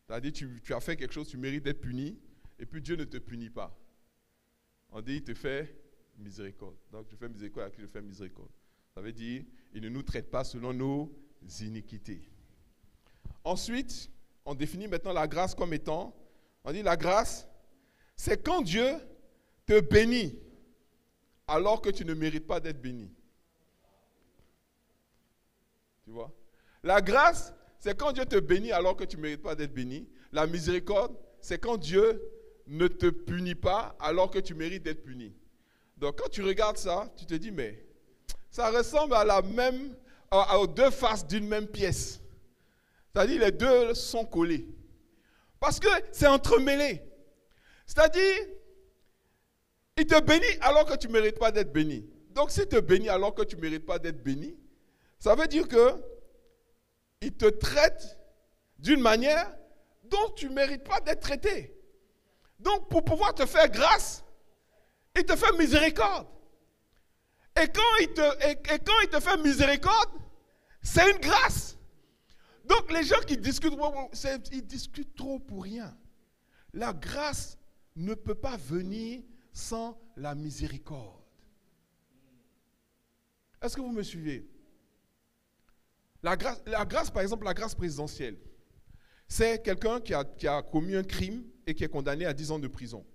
C'est-à-dire, tu as fait quelque chose, tu mérites d'être puni, et puis Dieu ne te punit pas. On dit, il te fait miséricorde. Donc, je fais miséricorde à qui je fais miséricorde. Ça veut dire, il ne nous traite pas selon nos iniquités. Ensuite, on définit maintenant la grâce comme étant, on dit la grâce, c'est quand Dieu te bénit alors que tu ne mérites pas d'être béni. Tu vois? La grâce, c'est quand Dieu te bénit alors que tu ne mérites pas d'être béni. La miséricorde, c'est quand Dieu ne te punit pas alors que tu mérites d'être puni. Donc quand tu regardes ça, tu te dis, mais ça ressemble à la même aux deux faces d'une même pièce. C'est-à-dire les deux sont collés. Parce que c'est entremêlé. C'est-à-dire, il te bénit alors que tu ne mérites pas d'être béni. Donc s'il te bénit alors que tu ne mérites pas d'être béni, ça veut dire qu'il te traite d'une manière dont tu ne mérites pas d'être traité. Donc pour pouvoir te faire grâce, il te fait miséricorde. Et quand il te fait miséricorde, c'est une grâce. Donc les gens qui discutent, ils discutent trop pour rien. La grâce ne peut pas venir sans la miséricorde. Est-ce que vous me suivez? La grâce, par exemple, la grâce présidentielle, c'est quelqu'un qui a commis un crime et qui est condamné à 10 ans de prison.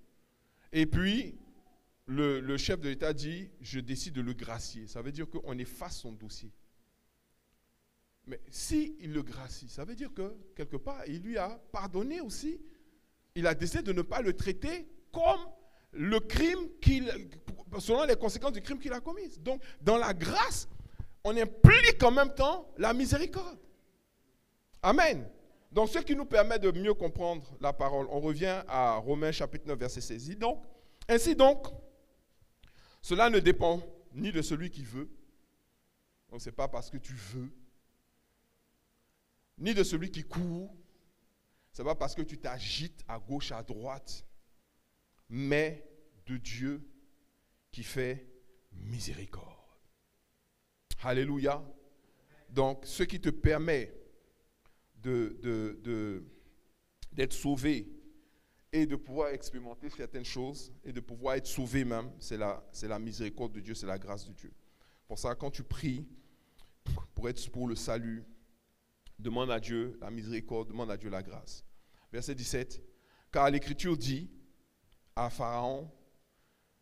Et puis, le chef de l'État dit, je décide de le gracier. Ça veut dire qu'on efface son dossier. Mais s'il le gracie, ça veut dire que, quelque part, il lui a pardonné aussi. Il a décidé de ne pas le traiter comme le crime selon les conséquences du crime qu'il a commis. Donc, dans la grâce, on implique en même temps la miséricorde. Amen. Donc, ce qui nous permet de mieux comprendre la parole, on revient à Romains chapitre 9, verset 16. Ainsi donc, cela ne dépend ni de celui qui veut, donc ce n'est pas parce que tu veux, ni de celui qui court, ce n'est pas parce que tu t'agites à gauche, à droite, mais de Dieu qui fait miséricorde. Alléluia. Donc, ce qui te permet d'être sauvé et de pouvoir expérimenter certaines choses et de pouvoir être sauvé même, c'est la miséricorde de Dieu, c'est la grâce de Dieu. Pour ça, quand tu pries pour le salut, demande à Dieu la miséricorde, demande à Dieu la grâce. Verset 17. Car l'Écriture dit à Pharaon,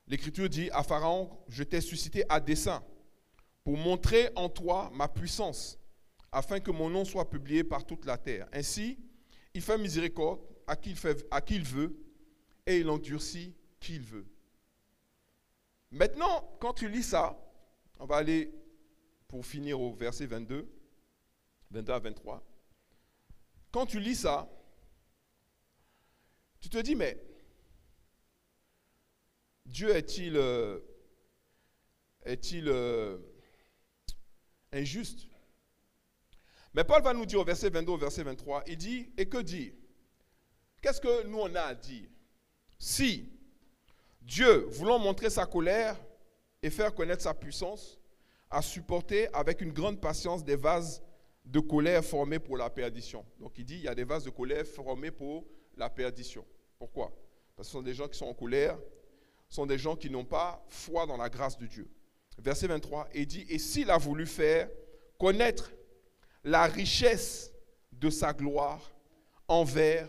je t'ai suscité à dessein pour montrer en toi ma puissance, afin que mon nom soit publié par toute la terre. Ainsi, il fait miséricorde à qui il veut, et il endurcit qui il veut. Maintenant, quand tu lis ça, on va aller pour finir au verset 22 à 23. Quand tu lis ça, tu te dis, mais Dieu est-il injuste? Mais Paul va nous dire au verset 22, au verset 23, il dit, et que dire? Qu'est-ce que nous on a à dire? Si Dieu, voulant montrer sa colère et faire connaître sa puissance, a supporté avec une grande patience des vases de colère formés pour la perdition. Donc il dit, il y a des vases de colère formés pour la perdition. Pourquoi? Parce que ce sont des gens qui sont en colère, ce sont des gens qui n'ont pas foi dans la grâce de Dieu. Verset 23, il dit, et s'il a voulu faire connaître la richesse de sa gloire envers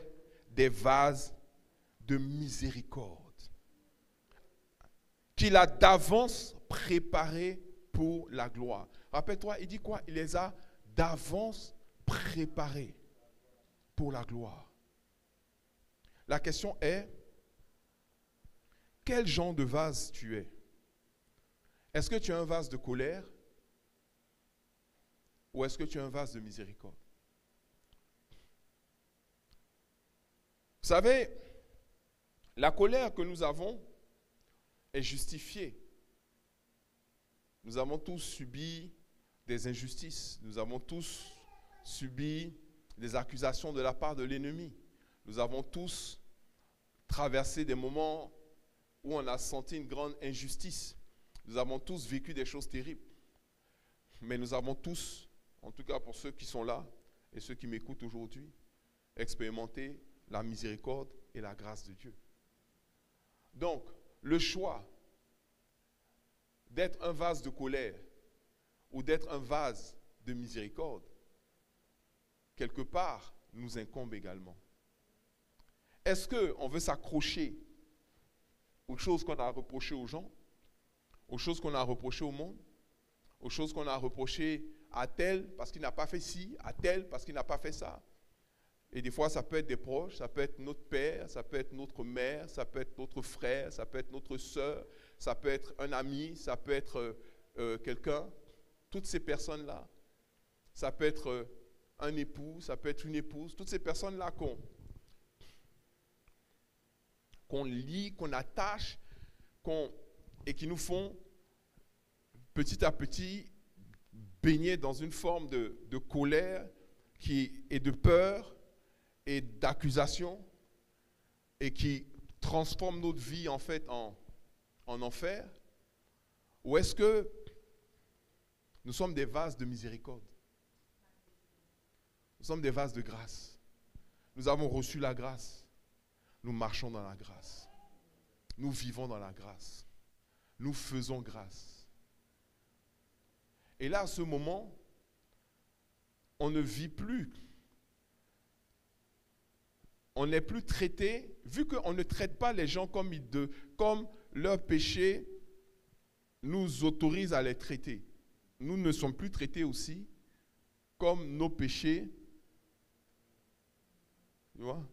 des vases de miséricorde qu'il a d'avance préparés pour la gloire. Rappelle-toi, il dit quoi? Il les a d'avance préparés pour la gloire. La question est, quel genre de vase tu es? Est-ce que tu es un vase de colère ou est-ce que tu es un vase de miséricorde? Vous savez, la colère que nous avons est justifiée. Nous avons tous subi des injustices. Nous avons tous subi des accusations de la part de l'ennemi. Nous avons tous traversé des moments où on a senti une grande injustice. Nous avons tous vécu des choses terribles. Mais nous avons tous, en tout cas pour ceux qui sont là et ceux qui m'écoutent aujourd'hui, expérimenté la miséricorde et la grâce de Dieu. Donc, le choix d'être un vase de colère ou d'être un vase de miséricorde, quelque part, nous incombe également. Est-ce qu'on veut s'accrocher aux choses qu'on a reprochées aux gens, aux choses qu'on a reprochées au monde, aux choses qu'on a reprochées à tel parce qu'il n'a pas fait ci, à tel parce qu'il n'a pas fait ça? Et des fois, ça peut être des proches, ça peut être notre père, ça peut être notre mère, ça peut être notre frère, ça peut être notre soeur, ça peut être un ami, ça peut être quelqu'un. Toutes ces personnes-là, ça peut être un époux, ça peut être une épouse, toutes ces personnes-là qu'on lie, qu'on attache, et qui nous font petit à petit baigner dans une forme de colère et de peur et d'accusation et qui transforme notre vie en fait en enfer? Ou est-ce que nous sommes des vases de miséricorde? Nous sommes des vases de grâce. Nous avons reçu la grâce. Nous marchons dans la grâce. Nous vivons dans la grâce. Nous faisons grâce. Et là, à ce moment, on ne vit plus. On n'est plus traité, vu qu'on ne traite pas les gens comme leur péché nous autorise à les traiter. Nous ne sommes plus traités aussi comme nos péchés, tu vois,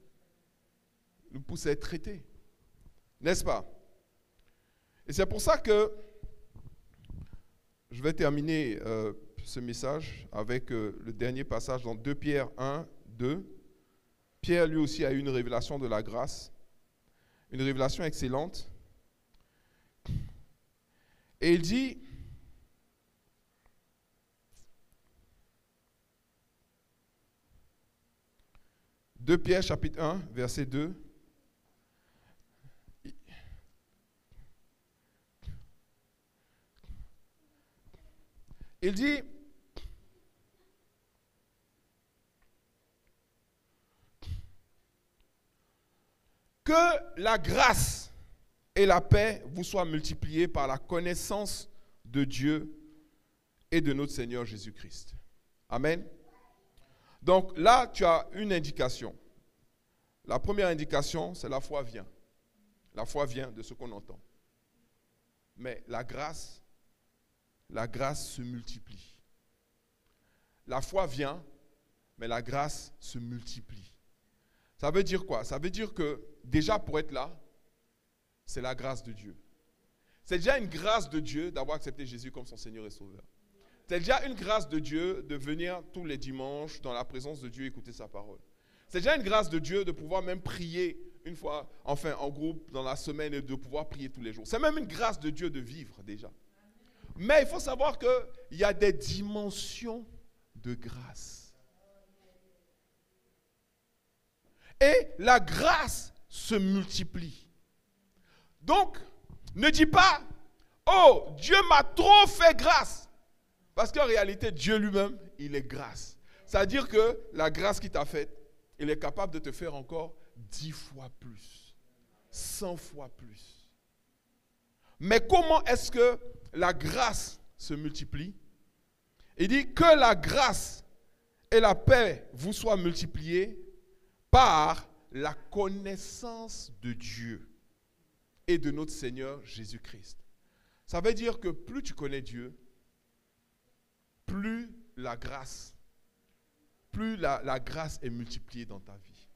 nous poussent à être traités. N'est-ce pas? Et c'est pour ça que je vais terminer ce message avec le dernier passage dans 2 Pierre 1, 2. Pierre, lui aussi, a eu une révélation de la grâce, une révélation excellente. Et il dit, « 2 Pierre, chapitre 1, verset 2. Il dit, que la grâce et la paix vous soient multipliées par la connaissance de Dieu et de notre Seigneur Jésus-Christ. Amen. Donc là, tu as une indication. La première indication, c'est la foi vient. La foi vient de ce qu'on entend. Mais la grâce se multiplie. La foi vient, mais la grâce se multiplie. Ça veut dire quoi? Ça veut dire que déjà pour être là, c'est la grâce de Dieu. C'est déjà une grâce de Dieu d'avoir accepté Jésus comme son Seigneur et Sauveur. C'est déjà une grâce de Dieu de venir tous les dimanches dans la présence de Dieu écouter sa parole. C'est déjà une grâce de Dieu de pouvoir même prier une fois, enfin en groupe dans la semaine et de pouvoir prier tous les jours. C'est même une grâce de Dieu de vivre déjà. Mais il faut savoir qu'il y a des dimensions de grâce. Et la grâce se multiplie. Donc, ne dis pas, oh, Dieu m'a trop fait grâce. Parce qu'en réalité, Dieu lui-même, il est grâce. C'est-à-dire que la grâce qu'il t'a faite, il est capable de te faire encore 10 fois plus, 100 fois plus. Mais comment est-ce que la grâce se multiplie? Il dit que la grâce et la paix vous soient multipliées par la connaissance de Dieu et de notre Seigneur Jésus-Christ. Ça veut dire que plus tu connais Dieu, plus la grâce est multipliée dans ta vie.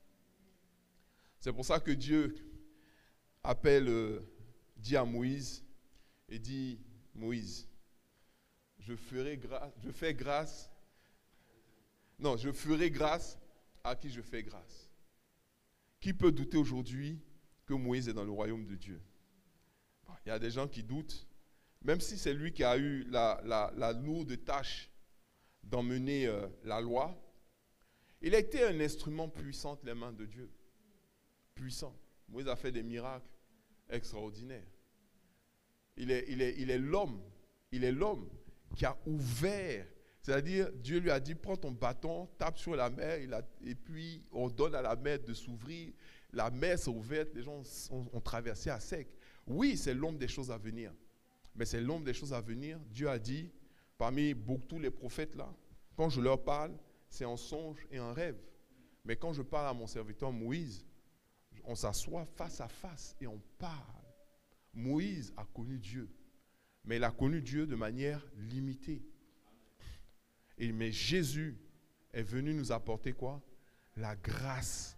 C'est pour ça que Dieu dit à Moïse, et dit, Moïse, je ferai grâce à qui je fais grâce. Qui peut douter aujourd'hui que Moïse est dans le royaume de Dieu? Il y a des gens qui doutent, même si c'est lui qui a eu la lourde tâche d'emmener la loi. Il a été un instrument puissant entre les mains de Dieu. Puissant. Moïse a fait des miracles extraordinaires. Il est l'homme qui a ouvert. C'est-à-dire, Dieu lui a dit, prends ton bâton, tape sur la mer, et puis on donne à la mer de s'ouvrir. La mer s'est ouverte, les gens ont traversé à sec. Oui, c'est l'ombre des choses à venir. Mais c'est l'ombre des choses à venir. Dieu a dit, parmi tous les prophètes là, quand je leur parle, c'est en songe et en rêve. Mais quand je parle à mon serviteur Moïse, on s'assoit face à face et on parle. Moïse a connu Dieu, mais il a connu Dieu de manière limitée. Mais Jésus est venu nous apporter quoi? La grâce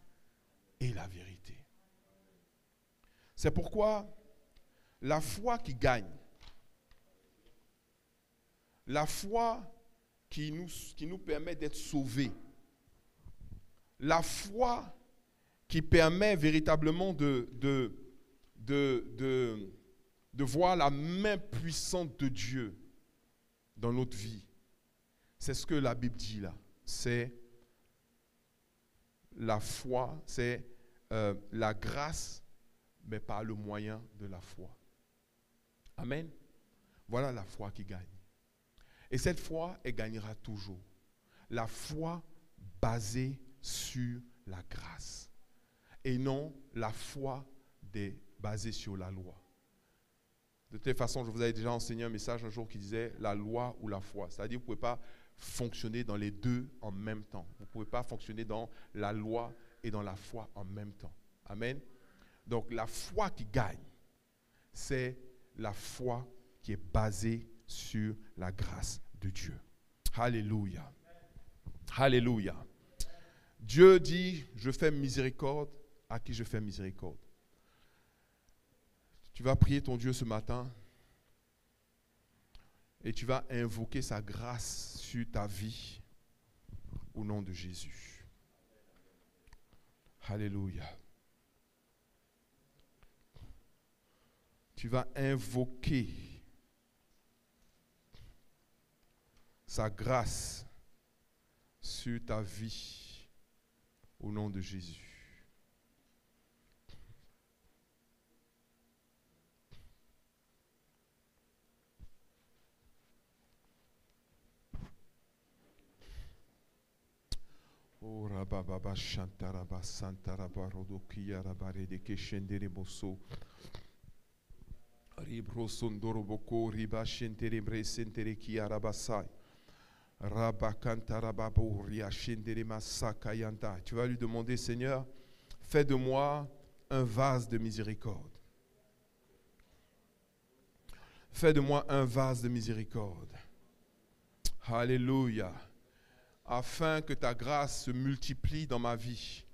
et la vérité. C'est pourquoi la foi qui gagne, la foi qui nous permet d'être sauvés. La foi qui permet véritablement de voir la main puissante de Dieu dans notre vie. C'est ce que la Bible dit là. C'est la foi, c'est la grâce, mais par le moyen de la foi. Amen. Voilà la foi qui gagne. Et cette foi, elle gagnera toujours. La foi basée sur la grâce. Et non la foi basée sur la loi. De toute façon, je vous avais déjà enseigné un message un jour qui disait la loi ou la foi. C'est-à-dire que vous ne pouvez pas fonctionner dans les deux en même temps. Vous ne pouvez pas fonctionner dans la loi et dans la foi en même temps. Amen. Donc la foi qui gagne, c'est la foi qui est basée sur la grâce de Dieu. Alléluia. Alléluia. Dieu dit, je fais miséricorde à qui je fais miséricorde. Tu vas prier ton Dieu ce matin et tu vas invoquer sa grâce sur ta vie au nom de Jésus. Alléluia. Tu vas invoquer sa grâce sur ta vie au nom de Jésus. Oh rababa shantaraba santaraba rodokia rabare de keshendere boso ribro sondoro boko riba shentere bre sentere ki arabasai rabakantaraba boria shendere masaka yanda. Tu vas lui demander, Seigneur, fais de moi un vase de miséricorde. Fais de moi un vase de miséricorde. Alléluia. Afin que ta grâce se multiplie dans ma vie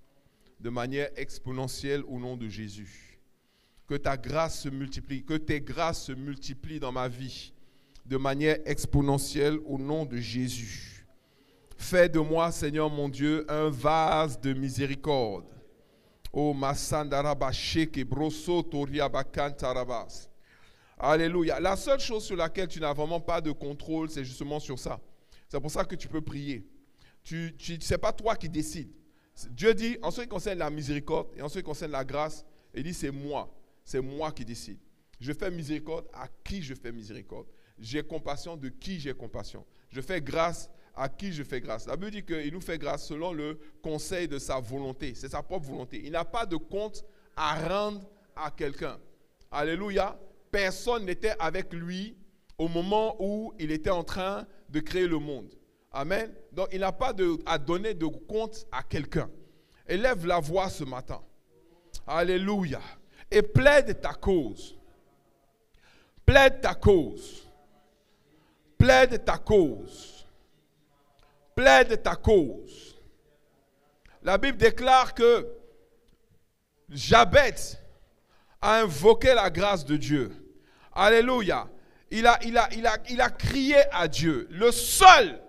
de manière exponentielle au nom de Jésus. Que ta grâce se multiplie, que tes grâces se multiplient dans ma vie de manière exponentielle au nom de Jésus. Fais de moi, Seigneur mon Dieu, un vase de miséricorde. Oh, Massandaraba Sheke Broso Toriabakantarabas. Alléluia. La seule chose sur laquelle tu n'as vraiment pas de contrôle, c'est justement sur ça. C'est pour ça que tu peux prier. Ce n'est pas toi qui décides. Dieu dit, en ce qui concerne la miséricorde et en ce qui concerne la grâce, il dit c'est moi qui décide. Je fais miséricorde à qui je fais miséricorde. J'ai compassion de qui j'ai compassion. Je fais grâce à qui je fais grâce. La Bible dit qu'il nous fait grâce selon le conseil de sa volonté. C'est sa propre volonté. Il n'a pas de compte à rendre à quelqu'un. Alléluia. Personne n'était avec lui au moment où il était en train de créer le monde. Amen. Donc, il n'a pas à donner de compte à quelqu'un. Élève la voix ce matin. Alléluia. Et plaide ta cause. Plaide ta cause. Plaide ta cause. Plaide ta cause. La Bible déclare que Jabez a invoqué la grâce de Dieu. Alléluia. Il a crié à Dieu, le seul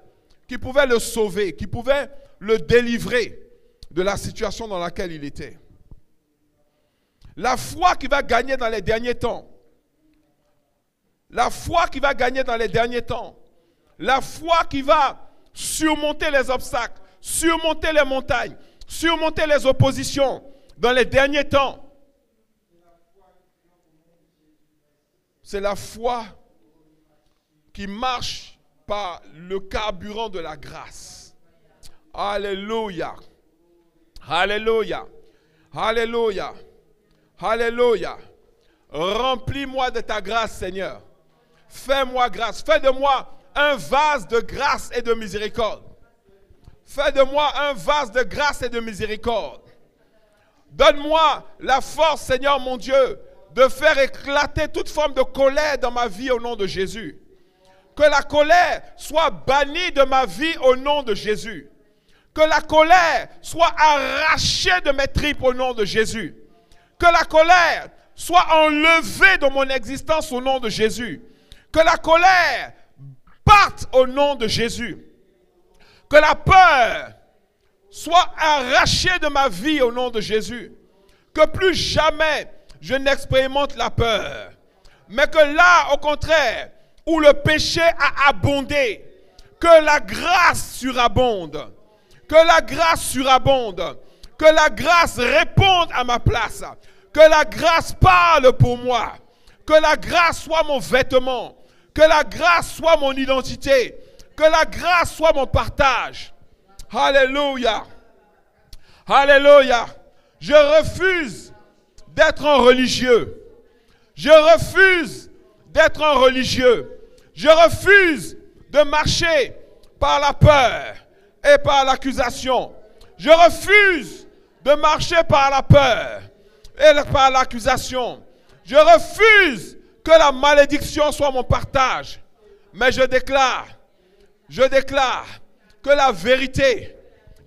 qui pouvait le sauver, qui pouvait le délivrer de la situation dans laquelle il était. La foi qui va gagner dans les derniers temps. La foi qui va gagner dans les derniers temps. La foi qui va surmonter les obstacles, surmonter les montagnes, surmonter les oppositions dans les derniers temps. C'est la foi qui marche par le carburant de la grâce. Alléluia. Alléluia. Alléluia. Alléluia. Remplis-moi de ta grâce, Seigneur. Fais-moi grâce. Fais de moi un vase de grâce et de miséricorde. Fais de moi un vase de grâce et de miséricorde. Donne-moi la force, Seigneur mon Dieu, de faire éclater toute forme de colère dans ma vie au nom de Jésus. Que la colère soit bannie de ma vie au nom de Jésus. Que la colère soit arrachée de mes tripes au nom de Jésus. Que la colère soit enlevée de mon existence au nom de Jésus. Que la colère parte au nom de Jésus. Que la peur soit arrachée de ma vie au nom de Jésus. Que plus jamais je n'expérimente la peur. Mais que là, au contraire, où le péché a abondé, que la grâce surabonde. Que la grâce surabonde. Que la grâce réponde à ma place. Que la grâce parle pour moi. Que la grâce soit mon vêtement. Que la grâce soit mon identité. Que la grâce soit mon partage. Alléluia. Alléluia. Je refuse d'être un religieux. Je refuse d'être un religieux. Je refuse de marcher par la peur et par l'accusation. Je refuse de marcher par la peur et par l'accusation. Je refuse que la malédiction soit mon partage. Mais je déclare que la vérité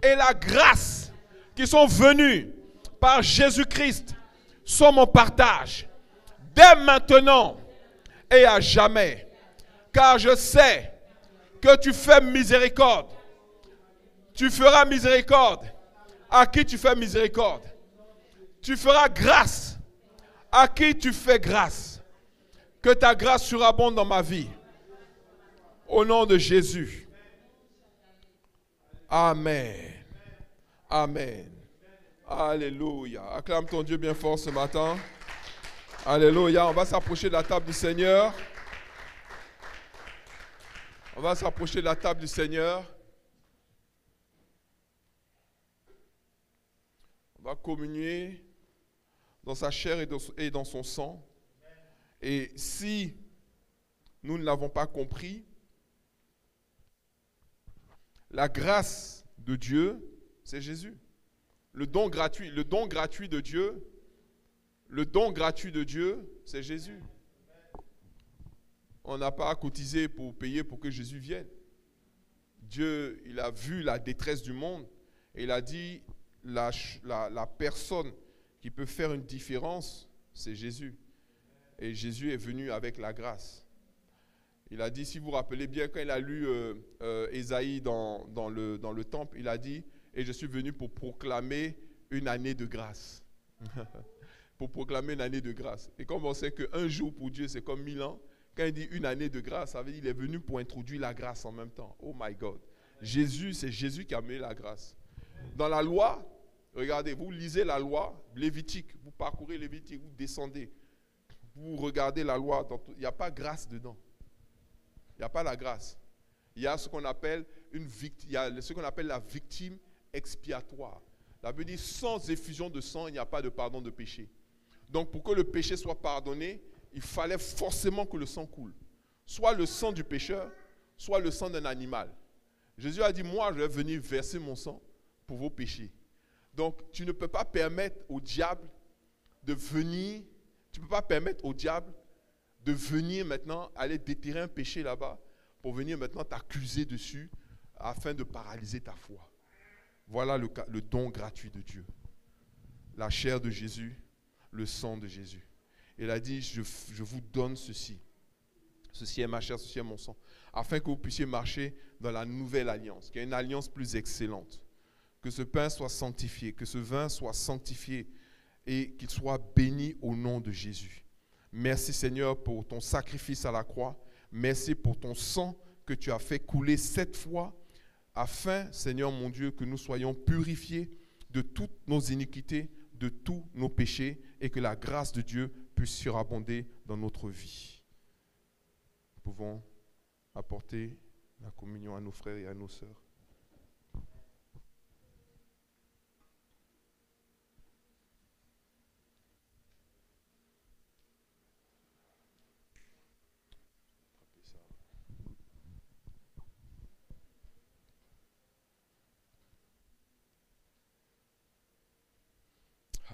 et la grâce qui sont venues par Jésus-Christ sont mon partage. Dès maintenant et à jamais. Car je sais que tu fais miséricorde. Tu feras miséricorde à qui tu fais miséricorde. Tu feras grâce à qui tu fais grâce. Que ta grâce surabonde dans ma vie. Au nom de Jésus. Amen. Amen. Alléluia. Acclame ton Dieu bien fort ce matin. Alléluia. On va s'approcher de la table du Seigneur. On va s'approcher de la table du Seigneur. On va communier dans sa chair et dans son sang. Et si nous ne l'avons pas compris, la grâce de Dieu, c'est Jésus. Le don gratuit de Dieu, c'est Jésus. On n'a pas à cotiser pour payer pour que Jésus vienne. Dieu, il a vu la détresse du monde et il a dit, la personne qui peut faire une différence, c'est Jésus. Et Jésus est venu avec la grâce. Il a dit, si vous vous rappelez bien, quand il a lu Ésaïe dans le temple, il a dit, et je suis venu pour proclamer une année de grâce. Pour proclamer une année de grâce. Et comme on sait qu'un jour pour Dieu, c'est comme 1000 ans, quand il dit une année de grâce, ça veut dire qu'il est venu pour introduire la grâce en même temps. Oh my God. Jésus, c'est Jésus qui a amené la grâce. Dans la loi, regardez, vous lisez la loi Lévitique, vous parcourez Lévitique, vous descendez, vous regardez la loi, il n'y a pas grâce dedans. Il n'y a pas la grâce. Il y a ce qu'on appelle la victime expiatoire. Ça veut dire sans effusion de sang, il n'y a pas de pardon de péché. Donc pour que le péché soit pardonné, il fallait forcément que le sang coule. Soit le sang du pécheur, soit le sang d'un animal. Jésus a dit, moi je vais venir verser mon sang pour vos péchés. Donc tu ne peux pas permettre au diable de venir, maintenant aller déterrer un péché là-bas pour venir maintenant t'accuser dessus afin de paralyser ta foi. Voilà le don gratuit de Dieu. La chair de Jésus, le sang de Jésus. Il a dit, je vous donne ceci. Ceci est ma chair, ceci est mon sang. Afin que vous puissiez marcher dans la nouvelle alliance, qui est une alliance plus excellente. Que ce pain soit sanctifié, que ce vin soit sanctifié et qu'il soit béni au nom de Jésus. Merci Seigneur pour ton sacrifice à la croix. Merci pour ton sang que tu as fait couler 7 fois afin, Seigneur mon Dieu, que nous soyons purifiés de toutes nos iniquités, de tous nos péchés et que la grâce de Dieu puisse surabonder dans notre vie. Nous pouvons apporter la communion à nos frères et à nos sœurs.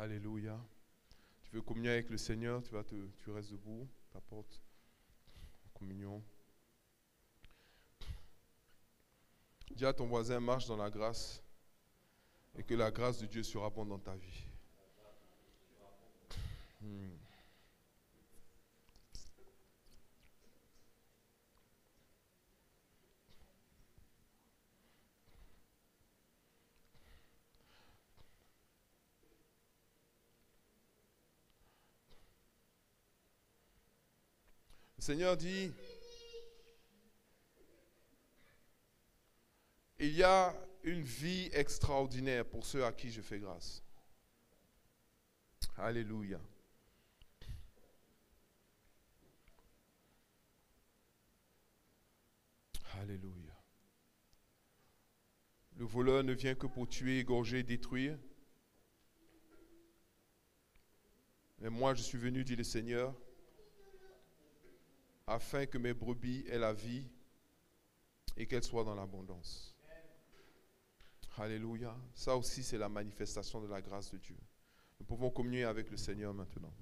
Alléluia. Tu veux communier avec le Seigneur, tu restes debout, t'apportes la communion. Dis à ton voisin, marche dans la grâce et que la grâce de Dieu surabonde dans ta vie. Seigneur dit, il y a une vie extraordinaire pour ceux à qui je fais grâce. Alléluia. Alléluia. Le voleur ne vient que pour tuer, égorger, détruire. Mais moi, je suis venu, dit le Seigneur, afin que mes brebis aient la vie et qu'elles soient dans l'abondance. Alléluia. Ça aussi, c'est la manifestation de la grâce de Dieu. Nous pouvons communier avec le Seigneur maintenant.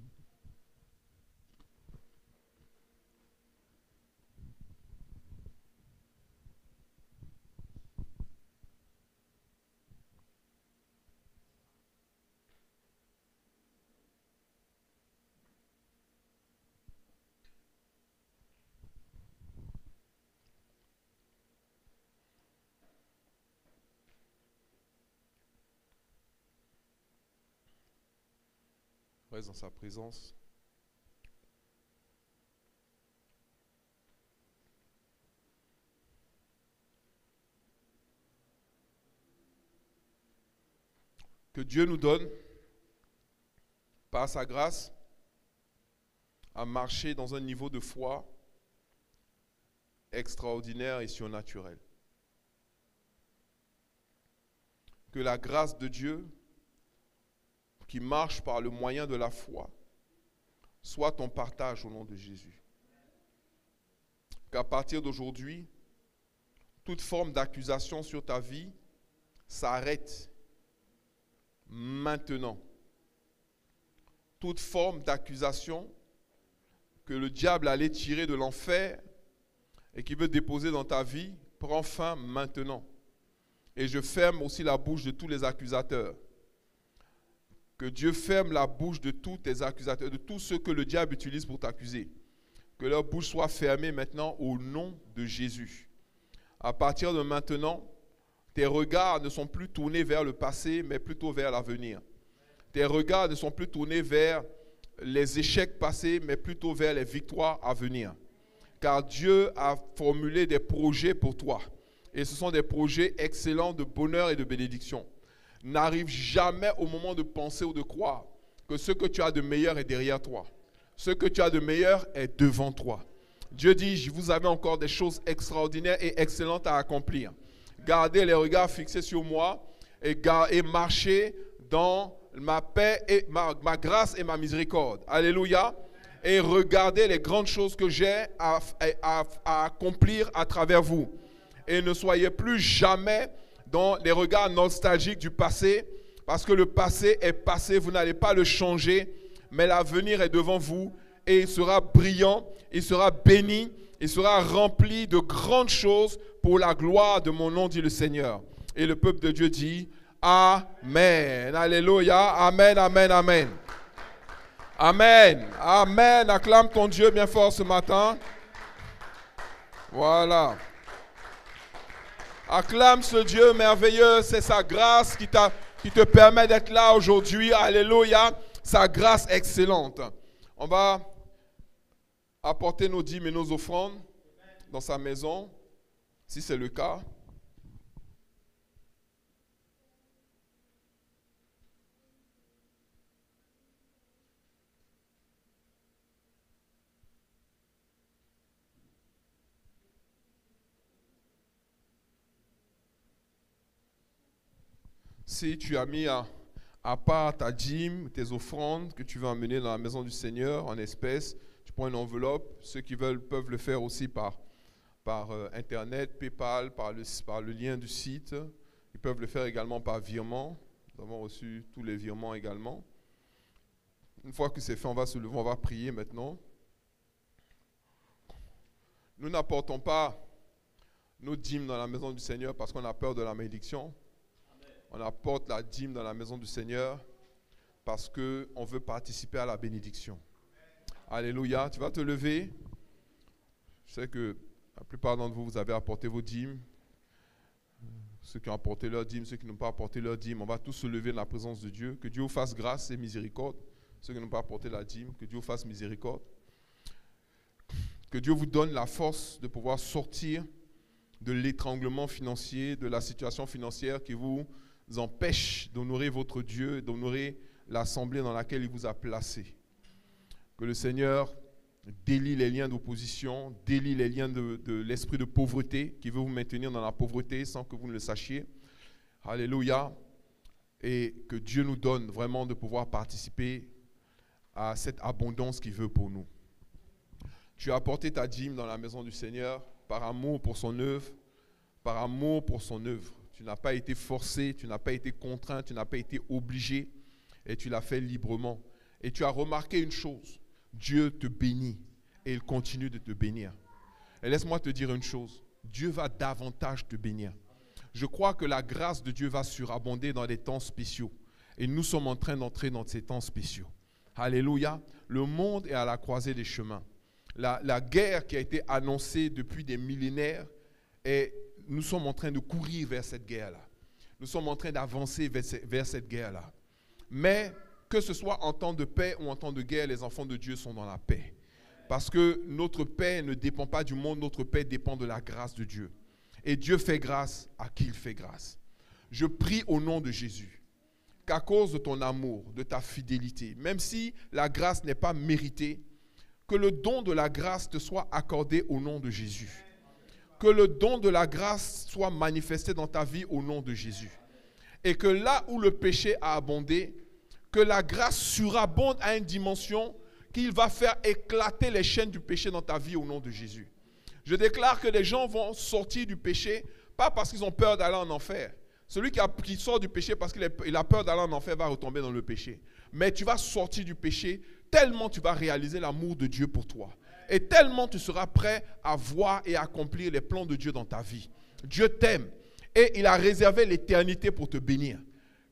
Reste dans sa présence. Que Dieu nous donne, par sa grâce, à marcher dans un niveau de foi extraordinaire et surnaturel. Que la grâce de Dieu, qui marche par le moyen de la foi, soit ton partage au nom de Jésus. Qu'à partir d'aujourd'hui, toute forme d'accusation sur ta vie s'arrête maintenant. Toute forme d'accusation que le diable allait tirer de l'enfer et qui veut déposer dans ta vie prend fin maintenant. Et je ferme aussi la bouche de tous les accusateurs. Que Dieu ferme la bouche de tous tes accusateurs, de tous ceux que le diable utilise pour t'accuser. Que leur bouche soit fermée maintenant au nom de Jésus. À partir de maintenant, tes regards ne sont plus tournés vers le passé, mais plutôt vers l'avenir. Tes regards ne sont plus tournés vers les échecs passés, mais plutôt vers les victoires à venir. Car Dieu a formulé des projets pour toi. Et ce sont des projets excellents de bonheur et de bénédiction. N'arrive jamais au moment de penser ou de croire que ce que tu as de meilleur est derrière toi. Ce que tu as de meilleur est devant toi. Dieu dit, vous avez encore des choses extraordinaires et excellentes à accomplir. Gardez les regards fixés sur moi et marchez dans ma paix et ma grâce et ma miséricorde. Alléluia. Et regardez les grandes choses que j'ai à accomplir à travers vous. Et ne soyez plus jamais dans les regards nostalgiques du passé, parce que le passé est passé, vous n'allez pas le changer, mais l'avenir est devant vous et il sera brillant, il sera béni, il sera rempli de grandes choses pour la gloire de mon nom, dit le Seigneur. Et le peuple de Dieu dit Amen. Alléluia. Amen, amen, amen. Amen. Amen. Acclame ton Dieu bien fort ce matin. Voilà. Acclame ce Dieu merveilleux, c'est sa grâce qui te permet d'être là aujourd'hui. Alléluia, sa grâce excellente. On va apporter nos dîmes et nos offrandes dans sa maison, si c'est le cas. Si tu as mis à part ta dîme, tes offrandes que tu veux emmener dans la maison du Seigneur en espèces, tu prends une enveloppe. Ceux qui veulent peuvent le faire aussi par Internet, PayPal, par le lien du site. Ils peuvent le faire également par virement. Nous avons reçu tous les virements également. Une fois que c'est fait, on va se lever, on va prier maintenant. Nous n'apportons pas nos dîmes dans la maison du Seigneur parce qu'on a peur de la malédiction. On apporte la dîme dans la maison du Seigneur parce qu'on veut participer à la bénédiction. Alléluia. Tu vas te lever. Je sais que la plupart d'entre vous, vous avez apporté vos dîmes. Ceux qui ont apporté leur dîme, ceux qui n'ont pas apporté leur dîme, on va tous se lever dans la présence de Dieu. Que Dieu vous fasse grâce et miséricorde. Ceux qui n'ont pas apporté la dîme, que Dieu vous fasse miséricorde. Que Dieu vous donne la force de pouvoir sortir de l'étranglement financier, de la situation financière qui vous empêche d'honorer votre Dieu, d'honorer l'assemblée dans laquelle il vous a placé. Que le Seigneur délie les liens d'opposition, délie les liens de l'esprit de pauvreté qui veut vous maintenir dans la pauvreté sans que vous ne le sachiez. Alléluia. Et que Dieu nous donne vraiment de pouvoir participer à cette abondance qu'il veut pour nous. Tu as apporté ta dîme dans la maison du Seigneur par amour pour son œuvre, par amour pour son œuvre. Tu n'as pas été forcé, tu n'as pas été contraint, tu n'as pas été obligé et tu l'as fait librement. Et tu as remarqué une chose, Dieu te bénit et il continue de te bénir. Et laisse-moi te dire une chose, Dieu va davantage te bénir. Je crois que la grâce de Dieu va surabonder dans des temps spéciaux. Et nous sommes en train d'entrer dans ces temps spéciaux. Alléluia. Le monde est à la croisée des chemins. La guerre qui a été annoncée depuis des millénaires, et nous sommes en train de courir vers cette guerre-là. Nous sommes en train d'avancer vers cette guerre-là. Mais que ce soit en temps de paix ou en temps de guerre, les enfants de Dieu sont dans la paix. Parce que notre paix ne dépend pas du monde, notre paix dépend de la grâce de Dieu. Et Dieu fait grâce à qui il fait grâce. Je prie au nom de Jésus qu'à cause de ton amour, de ta fidélité, même si la grâce n'est pas méritée, que le don de la grâce te soit accordé au nom de Jésus. Que le don de la grâce soit manifesté dans ta vie au nom de Jésus. Et que là où le péché a abondé, que la grâce surabonde à une dimension qu'il va faire éclater les chaînes du péché dans ta vie au nom de Jésus. Je déclare que les gens vont sortir du péché, pas parce qu'ils ont peur d'aller en enfer. Celui qui sort du péché parce qu'il a peur d'aller en enfer va retomber dans le péché. Mais tu vas sortir du péché tellement tu vas réaliser l'amour de Dieu pour toi. Et tellement tu seras prêt à voir et accomplir les plans de Dieu dans ta vie. Dieu t'aime et il a réservé l'éternité pour te bénir.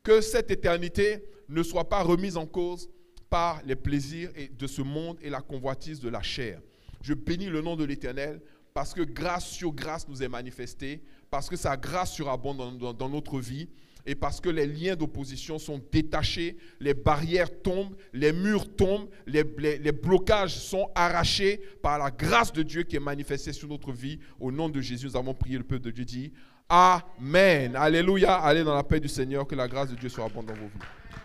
Que cette éternité ne soit pas remise en cause par les plaisirs de ce monde et la convoitise de la chair. Je bénis le nom de l'Éternel parce que grâce sur grâce nous est manifestée, parce que sa grâce surabonde dans notre vie et parce que les liens d'opposition sont détachés, les barrières tombent, les murs tombent, les blocages sont arrachés par la grâce de Dieu qui est manifestée sur notre vie. Au nom de Jésus, nous avons prié, le peuple de Dieu dit Amen. Alléluia. Allez dans la paix du Seigneur, que la grâce de Dieu soit abondante dans vos vies.